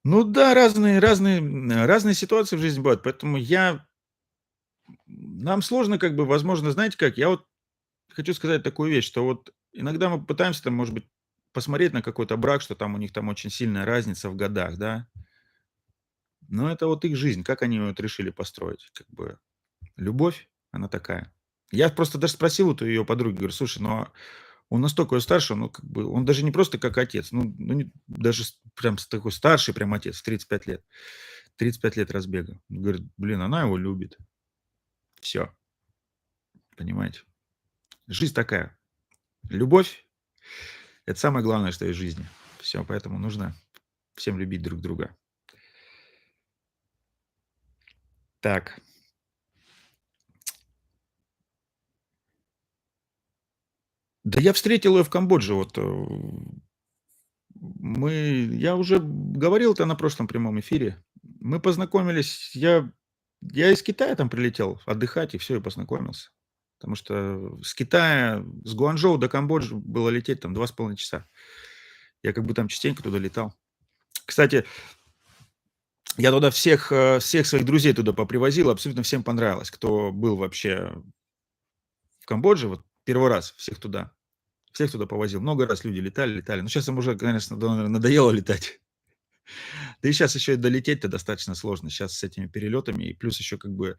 Ну да, разные ситуации в жизни бывают, поэтому нам сложно как бы, возможно, знаете как, я вот хочу сказать такую вещь, что вот иногда мы пытаемся там, может быть, посмотреть на какой-то брак, что там у них там очень сильная разница в годах, да, но это вот их жизнь, как они вот решили построить, как бы любовь, она такая. Я просто даже спросил вот у ее подруги, говорю, слушай, ну Он настолько старше, ну, как бы, он даже не просто как отец, даже прям такой старший прям отец, в 35 лет. 35 лет разбега. Он говорит, блин, она его любит. Все, понимаете? Жизнь такая. Любовь– это самое главное, что есть в жизни. Все, поэтому нужно всем любить друг друга. Так, да я встретил ее в Камбодже. Я уже говорил это на прошлом прямом эфире. Мы познакомились, я из Китая там прилетел отдыхать, и все, и познакомился. Потому что с Китая, с Гуанчжоу до Камбоджи было лететь там 2,5 часа. Я как бы там частенько туда летал. Кстати, я туда всех своих друзей туда попривозил, абсолютно всем понравилось, кто был вообще в Камбодже, вот первый раз всех туда повозил. Много раз люди летали. Но сейчас им уже, конечно, надоело летать. Да и сейчас еще и долететь-то достаточно сложно. Сейчас с этими перелетами, и плюс еще как бы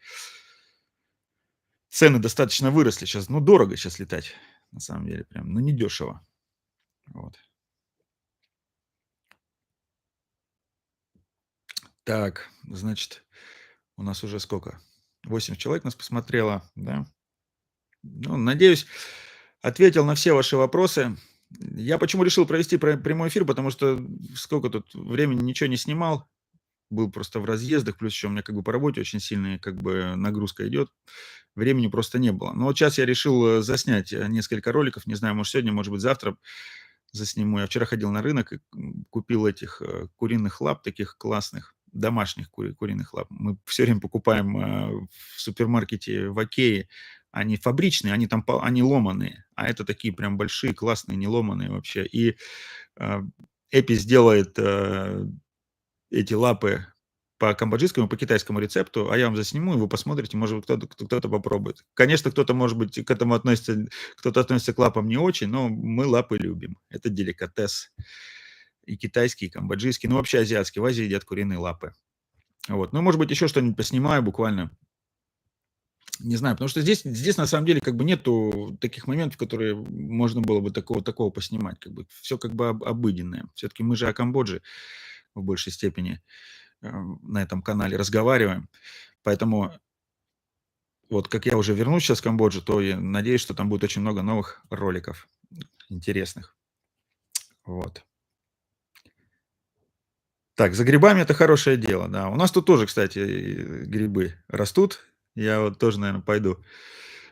цены достаточно выросли сейчас. Ну, дорого сейчас летать, на самом деле, прям, ну, недешево. Вот. Так, значит, у нас уже сколько? 8 человек нас посмотрело, да? Ну, надеюсь, ответил на все ваши вопросы. Я почему решил провести прямой эфир, потому что сколько тут времени ничего не снимал, был просто в разъездах, плюс еще у меня как бы по работе очень сильная как бы нагрузка идет, времени просто не было. Но вот сейчас я решил заснять несколько роликов, не знаю, может сегодня, может быть завтра засниму. Я вчера ходил на рынок и купил этих куриных лап, таких классных, домашних куриных лап. Мы все время покупаем в супермаркете в Окее. Они фабричные, они там они ломаные, а это такие прям большие, классные, не ломаные вообще. И э, Эпис делает эти лапы по камбоджийскому, по китайскому рецепту, а я вам засниму, и вы посмотрите, может быть, кто-то попробует. Конечно, кто-то, может быть, к этому относится, кто-то относится к лапам не очень, но мы лапы любим. Это деликатес. И китайский, и камбоджийский, ну, вообще азиатский. В Азии едят куриные лапы. Вот. Ну, может быть, еще что-нибудь поснимаю буквально. Не знаю, потому что здесь на самом деле как бы нету таких моментов, которые можно было бы такого поснимать. Как бы все как бы обыденное. Все-таки мы же о Камбодже в большей степени на этом канале разговариваем. Поэтому вот как я уже вернусь сейчас в Камбоджу, то я надеюсь, что там будет очень много новых роликов интересных. Вот. Так, за грибами это хорошее дело, да. У нас тут тоже, кстати, грибы растут. Я вот тоже, наверное, пойду.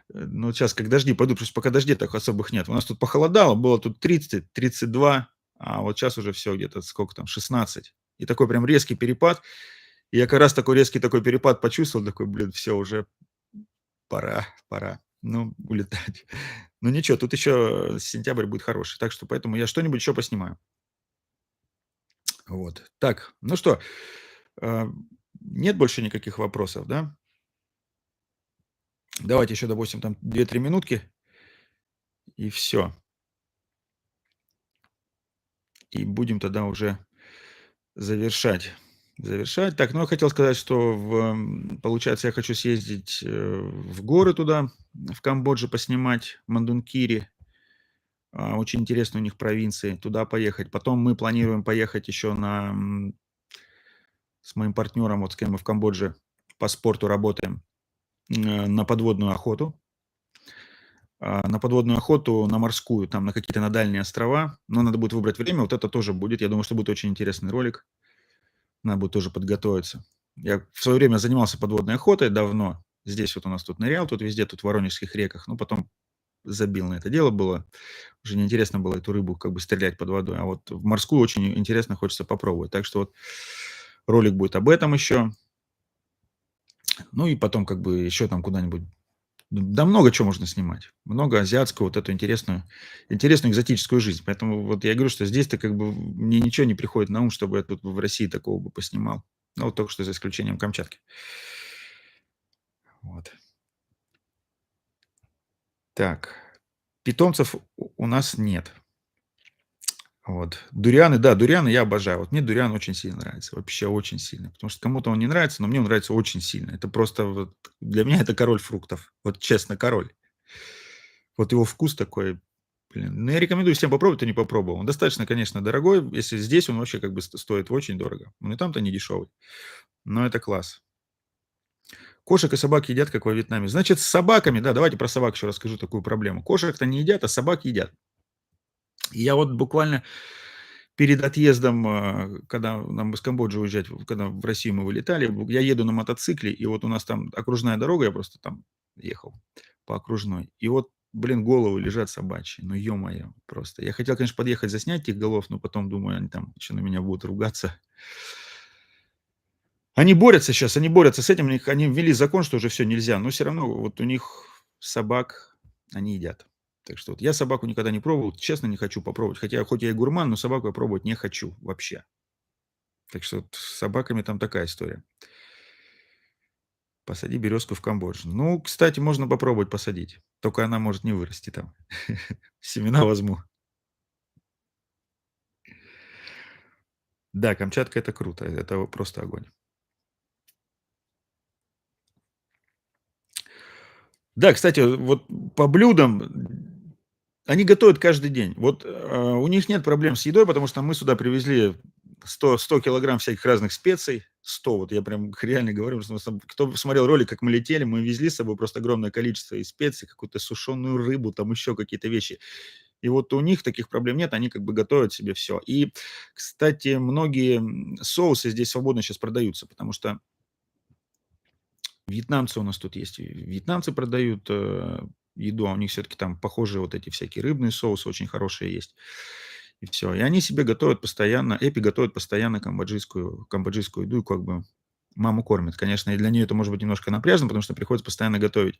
Ну, сейчас как дожди пойду, просто пока дождей так особых нет. У нас тут похолодало, было тут 30-32, а вот сейчас уже все где-то сколько там, 16. И такой прям резкий перепад. И я как раз такой резкий такой перепад почувствовал, такой, блин, все, уже пора, ну, улетать. Ну ничего, тут еще сентябрь будет хороший, так что поэтому я что-нибудь еще поснимаю. Вот. Так, ну что, а, нет больше никаких вопросов, да? Давайте еще, допустим, там 2-3 минутки, и все. И будем тогда уже завершать. Так, ну, я хотел сказать, что, получается, я хочу съездить в горы туда, в Камбодже поснимать, Мандункири. Очень интересные у них провинции, туда поехать. Потом мы планируем поехать еще с моим партнером, вот с кем мы в Камбодже по спорту работаем, на подводную охоту. На подводную охоту, на морскую, там на какие-то на дальние острова. Но надо будет выбрать время, вот это тоже будет. Я думаю, что будет очень интересный ролик. Надо будет тоже подготовиться. Я в свое время занимался подводной охотой давно. Здесь вот у нас тут нырял, тут везде, тут в Воронежских реках. Но потом забил на это дело было. Уже неинтересно было эту рыбу как бы стрелять под водой. А вот в морскую очень интересно хочется попробовать. Так что вот ролик будет об этом еще. Ну и потом как бы еще там куда-нибудь. Да много чего можно снимать. Много азиатского, вот эту интересную экзотическую жизнь. Поэтому вот я говорю, что здесь-то как бы мне ничего не приходит на ум, чтобы я тут в России такого бы поснимал. Ну, вот только что за исключением Камчатки. Вот. Так. Питомцев у нас нет. Вот. Дурианы, да, дурианы я обожаю. Вот мне дуриан очень сильно нравится. Вообще очень сильно. Потому что кому-то он не нравится, но мне он нравится очень сильно. Это просто вот, для меня это король фруктов. Вот честно, король. Вот его вкус такой Блин, ну, я рекомендую всем попробовать, кто не попробовал. Он достаточно, конечно, дорогой. Если здесь он вообще как бы стоит очень дорого. Он и там-то не дешевый. Но это класс. Кошек и собак едят, как во Вьетнаме. Значит, с собаками, да, давайте про собак еще расскажу такую проблему. Кошек-то не едят, а собак едят. И я вот буквально перед отъездом, когда нам из Камбоджи уезжать, когда в Россию мы вылетали, я еду на мотоцикле, и вот у нас там окружная дорога, я просто там ехал по окружной. И вот, блин, головы лежат собачьи. Ну, ё-моё, просто. Я хотел, конечно, подъехать, заснять этих голов, но потом думаю, они там еще на меня будут ругаться. Они борются сейчас, они борются с этим. Они ввели закон, что уже все нельзя, но все равно вот у них собак они едят. Так что вот я собаку никогда не пробовал, честно, не хочу попробовать. Хотя хоть я и гурман, но собаку я пробовать не хочу вообще. Так что вот с собаками там такая история. Посади березку в Камбодже. Ну, кстати, можно попробовать посадить. Только она может не вырасти там. Семена возьму. Да, Камчатка это круто. Это просто огонь. Да, кстати, вот по блюдам они готовят каждый день. Вот, у них нет проблем с едой, потому что мы сюда привезли 100 килограмм всяких разных специй. 100, вот я прям реально говорю, потому что у нас там кто смотрел ролик, как мы летели, мы везли с собой просто огромное количество и специй, какую-то сушеную рыбу, там еще какие-то вещи. И вот у них таких проблем нет, они как бы готовят себе все. И, кстати, многие, соусы здесь свободно сейчас продаются, потому что вьетнамцы у нас тут есть, и вьетнамцы продают, еду, а у них все-таки там похожие вот эти всякие рыбные соусы очень хорошие есть. И все. И они себе готовят постоянно, Эпи готовит постоянно камбоджийскую еду, и как бы маму кормит. Конечно, и для нее это может быть немножко напряжно, потому что приходится постоянно готовить.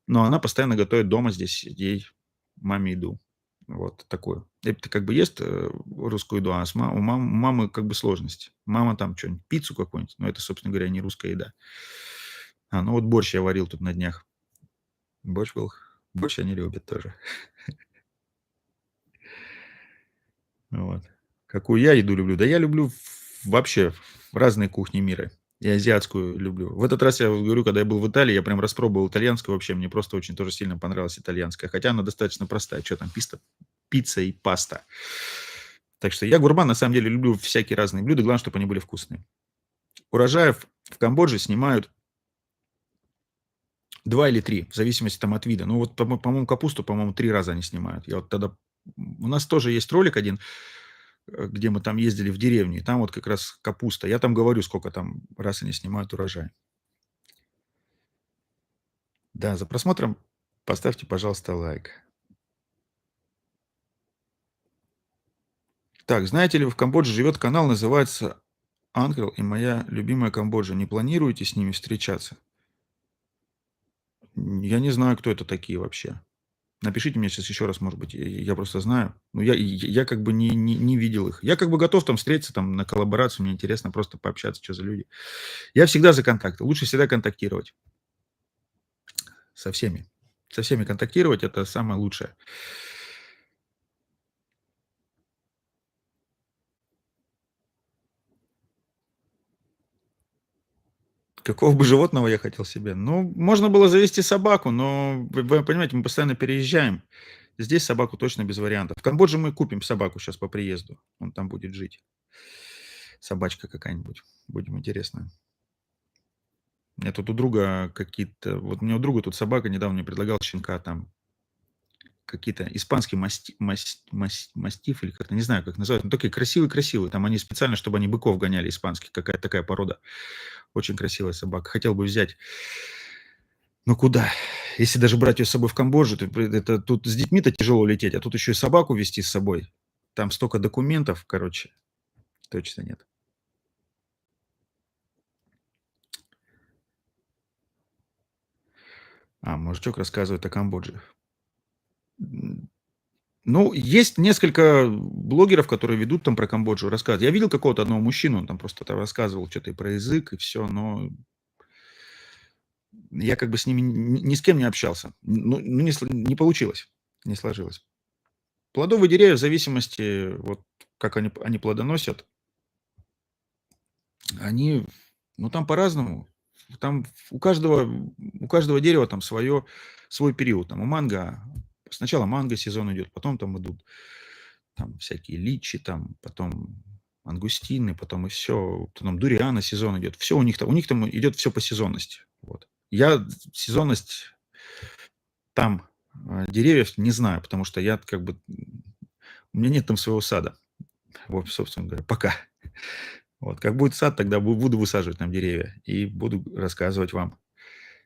Но она постоянно готовит дома здесь ей, маме еду. Вот такую. Эпи как бы ест русскую еду, а у мамы как бы сложность. Мама там что-нибудь, пиццу какую-нибудь, но это, собственно говоря, не русская еда. Ну вот борщ я варил тут на днях. Борщ был. Борщ они любят тоже. Вот. Какую я еду люблю? Да я люблю вообще разные кухни мира. И азиатскую люблю. В этот раз я вот говорю, когда я был в Италии, я прям распробовал итальянскую вообще. Мне просто очень тоже сильно понравилась итальянская. Хотя она достаточно простая. Что там, пицца и паста. Так что я гурман, на самом деле, люблю всякие разные блюда. Главное, чтобы они были вкусные. Урожаев в Камбодже снимают 2 или 3, в зависимости там от вида. Ну вот, по-моему, капусту, по-моему, 3 раза они снимают. Я вот тогда у нас тоже есть ролик один, где мы там ездили в деревню, и там вот как раз капуста. Я там говорю, сколько там раз они снимают урожай. Да, за просмотром поставьте, пожалуйста, лайк. Так, знаете ли, в Камбодже живет канал, называется "Ангел и моя любимая Камбоджа". Не планируете с ними встречаться? Я не знаю, кто это такие вообще. Напишите мне сейчас еще раз, может быть, я просто знаю. Но я как бы не видел их. Я как бы готов там встретиться, там на коллаборацию, мне интересно просто пообщаться, что за люди. Я всегда за контакты, лучше всегда контактировать со всеми. Со всеми контактировать- это самое лучшее. Какого бы животного я хотел себе? Ну, можно было завести собаку, но вы понимаете, мы постоянно переезжаем. Здесь собаку точно без вариантов. В Камбодже мы купим собаку сейчас по приезду, он там будет жить. Собачка какая-нибудь, будет интересно. Я тут у друга какие-то вот мне у друга тут собака недавно мне предлагал щенка там, какие-то испанский мастиф или как-то, не знаю, как называют, но такие красивые-красивые. Там они специально, чтобы они быков гоняли испанских, какая-то такая порода. Очень красивая собака. Хотел бы взять. Но куда? Если даже брать ее с собой в Камбоджу, то это тут с детьми-то тяжело лететь, а тут еще и собаку везти с собой. Там столько документов, короче, точно нет. Мужичок рассказывает о Камбодже. Ну, есть несколько блогеров, которые ведут там про Камбоджу, рассказывают. Я видел какого-то одного мужчину, он там просто там рассказывал что-то и про язык, и все, но я как бы с ними ни с кем не общался. Ну не получилось, не сложилось. Плодовые деревья в зависимости, вот как они плодоносят, они, ну, там по-разному. Там у каждого дерева там свой период. Там у манго Сначала манго сезон идет, потом там идут там всякие личи, там потом мангустины, потом и все, потом дуриана сезон идет. Все у них там идет все по сезонности. Вот. Я сезонность там деревьев не знаю, потому что я как бы у меня нет там своего сада. Вот, собственно говоря, пока. Вот. Как будет сад, тогда буду высаживать там деревья и буду рассказывать вам.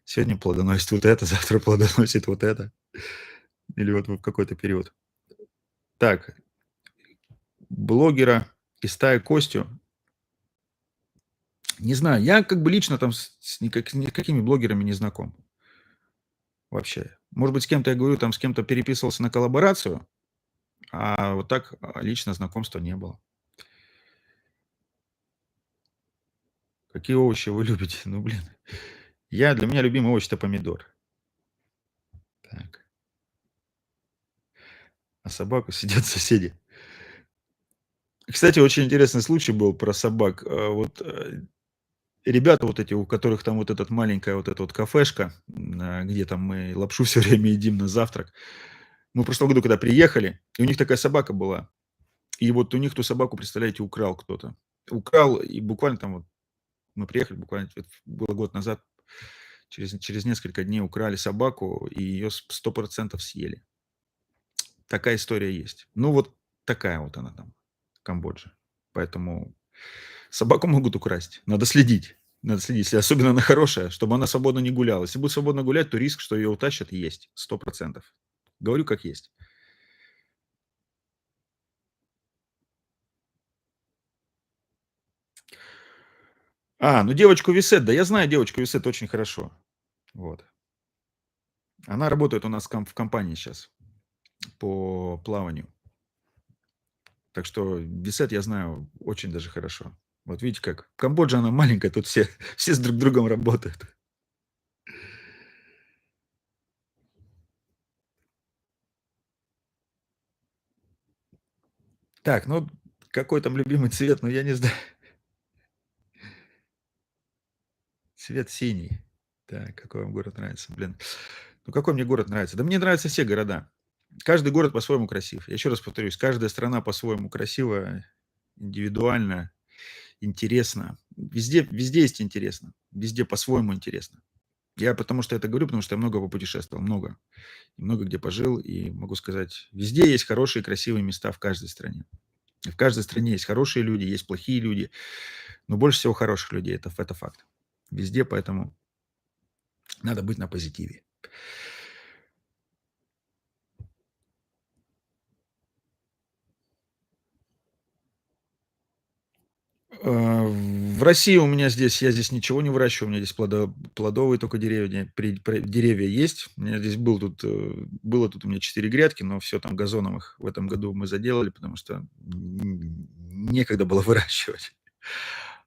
Сегодня плодоносит вот это, завтра плодоносит вот это. Или вот в какой-то период. Так, блогера из Тая Костю. Не знаю, я как бы лично там с никакими блогерами не знаком вообще. Может быть, с кем-то я говорю, там с кем-то переписывался на коллаборацию, а вот так лично знакомства не было. Какие овощи вы любите? Ну, блин. Для меня любимый овощ это помидор. Так. А собаку сидят соседи. Кстати, очень интересный случай был про собак. Вот ребята вот эти, у которых там вот этот маленькая вот эта вот кафешка, где там мы лапшу все время едим на завтрак. Мы в прошлом году, когда приехали, и у них такая собака была. И вот у них ту собаку, представляете, украл кто-то. Украл, и буквально там вот мы приехали, буквально это было год назад, через несколько дней украли собаку, и ее 100% съели. Такая история есть. Ну, вот такая вот она там, Камбоджа. Поэтому собаку могут украсть. Надо следить. Надо следить, если особенно она хорошая, чтобы она свободно не гуляла. Если будет свободно гулять, то риск, что ее утащат, есть. 100%. Говорю, как есть. Ну девочку Висет, да я знаю девочку Висет очень хорошо. Вот. Она работает у нас в компании сейчас по плаванию. Так что Висет я знаю очень даже хорошо. Вот видите как. Камбоджа, она маленькая, тут все, все с друг другом работают. Так, ну какой там любимый цвет, ну я не знаю. Цвет синий. Так, какой вам город нравится? Блин. Ну какой мне город нравится? Да мне нравятся все города. Каждый город по-своему красив. Я еще раз повторюсь, каждая страна по-своему красива, индивидуально, интересно. Везде есть интересно. Везде по-своему интересно. Я потому что это говорю, потому что я много попутешествовал, много. И много где пожил, и могу сказать, везде есть хорошие, красивые места в каждой стране. И в каждой стране есть хорошие люди, есть плохие люди, но больше всего хороших людей, это факт. Везде, поэтому надо быть на позитиве. В России у меня здесь, я здесь ничего не выращиваю, у меня здесь плодовые только деревья, деревья есть. У меня здесь было тут у меня 4 грядки, но все там газоном их в этом году мы заделали, потому что некогда было выращивать.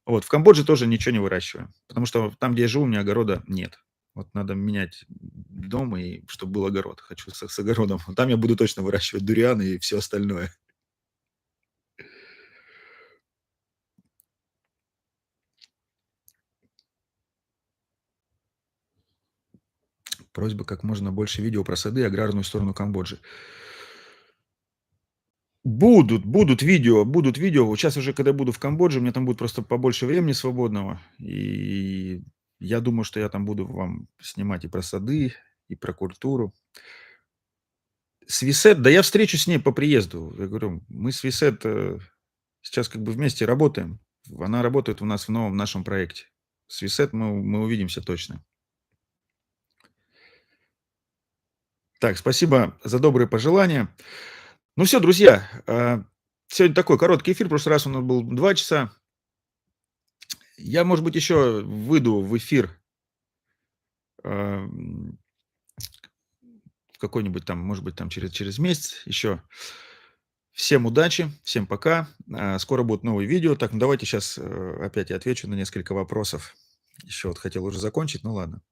Вот, в Камбодже тоже ничего не выращиваю, потому что там, где я живу, у меня огорода нет. Вот надо менять дом, и чтобы был огород. Хочу с огородом. Там я буду точно выращивать дурианы и все остальное. Просьба как можно больше видео про сады и аграрную сторону Камбоджи. Будут видео, будут видео. Вот щас уже, когда буду в Камбодже, у меня там будет просто побольше времени свободного. И я думаю, что я там буду вам снимать и про сады, и про культуру. С Висет, да я встречусь с ней по приезду. Я говорю, мы с Висет сейчас как бы вместе работаем. Она работает у нас в новом нашем проекте. С Висет мы увидимся точно. Так, спасибо за добрые пожелания. Ну все, друзья, сегодня такой короткий эфир. В прошлый раз у нас был 2 часа. Я, может быть, еще выйду в эфир ам, в какой-нибудь там, может быть, там через месяц еще. Всем удачи, всем пока. Скоро будут новые видео. Так, ну давайте сейчас опять я отвечу на несколько вопросов. Еще вот хотел уже закончить, ну ладно.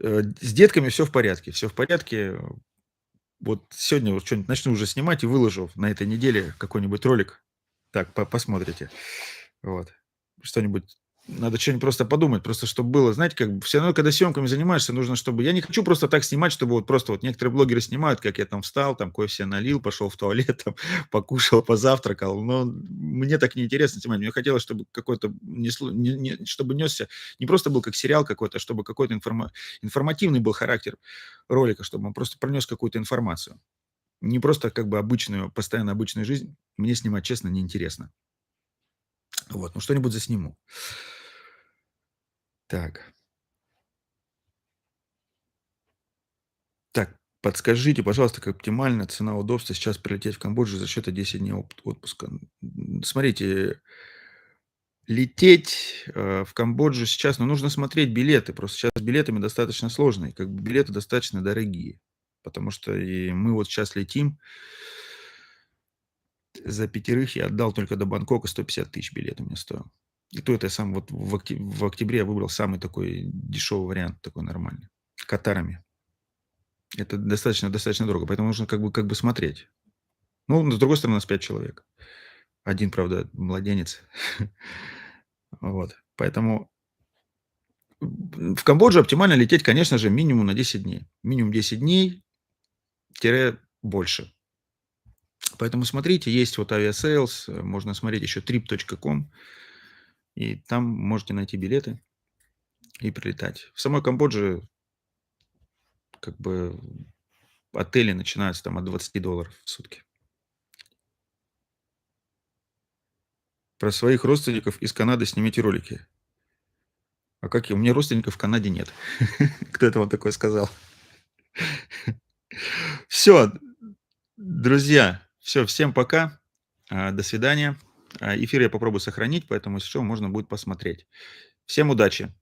С детками все в порядке, все в порядке. Вот сегодня вот что-нибудь начну уже снимать и выложу на этой неделе какой-нибудь ролик. Так, посмотрите. Вот. Что-нибудь Надо что-нибудь просто подумать, просто чтобы было, знаете, как бы все равно, когда съемками занимаешься, нужно, чтобы... Я не хочу просто так снимать, чтобы вот просто вот некоторые блогеры снимают, как я там встал, там кофе себе налил, пошел в туалет, там, покушал, позавтракал, но мне так неинтересно снимать. Мне хотелось, чтобы какой-то, чтобы несся, не просто был как сериал какой-то, а чтобы какой-то информативный был характер ролика, чтобы он просто пронес какую-то информацию. Не просто как бы обычную, постоянно обычную жизнь. Мне снимать, честно, неинтересно. Вот, ну что-нибудь засниму. Так. Так, подскажите, пожалуйста, как оптимальная цена удобства сейчас прилететь в Камбоджу за счет 10 дней отпуска? Смотрите, лететь в Камбоджу сейчас, ну, нужно смотреть билеты. Просто сейчас с билетами достаточно сложно, и как бы билеты достаточно дорогие. Потому что и мы вот сейчас летим, за пятерых я отдал только до Бангкока 150 тысяч билет у меня стоил. И то это я сам вот в октябре я выбрал самый такой дешевый вариант, такой нормальный. Катарами. Это достаточно дорого, поэтому нужно как бы смотреть. Ну, с другой стороны, у нас 5 человек. Один, правда, младенец. Вот. Поэтому в Камбоджу оптимально лететь, конечно же, минимум на 10 дней. Минимум 10 дней тире больше. Поэтому смотрите, есть вот авиасейлс, можно смотреть еще trip.com, и там можете найти билеты и прилетать. В самой Камбодже как бы отели начинаются там от $20 в сутки. Про своих родственников из Канады снимите ролики. А как я? У меня родственников в Канаде нет. Кто это вам такое сказал? Все, друзья, все, всем пока. До свидания. Эфир я попробую сохранить, поэтому если что, можно будет посмотреть. Всем удачи!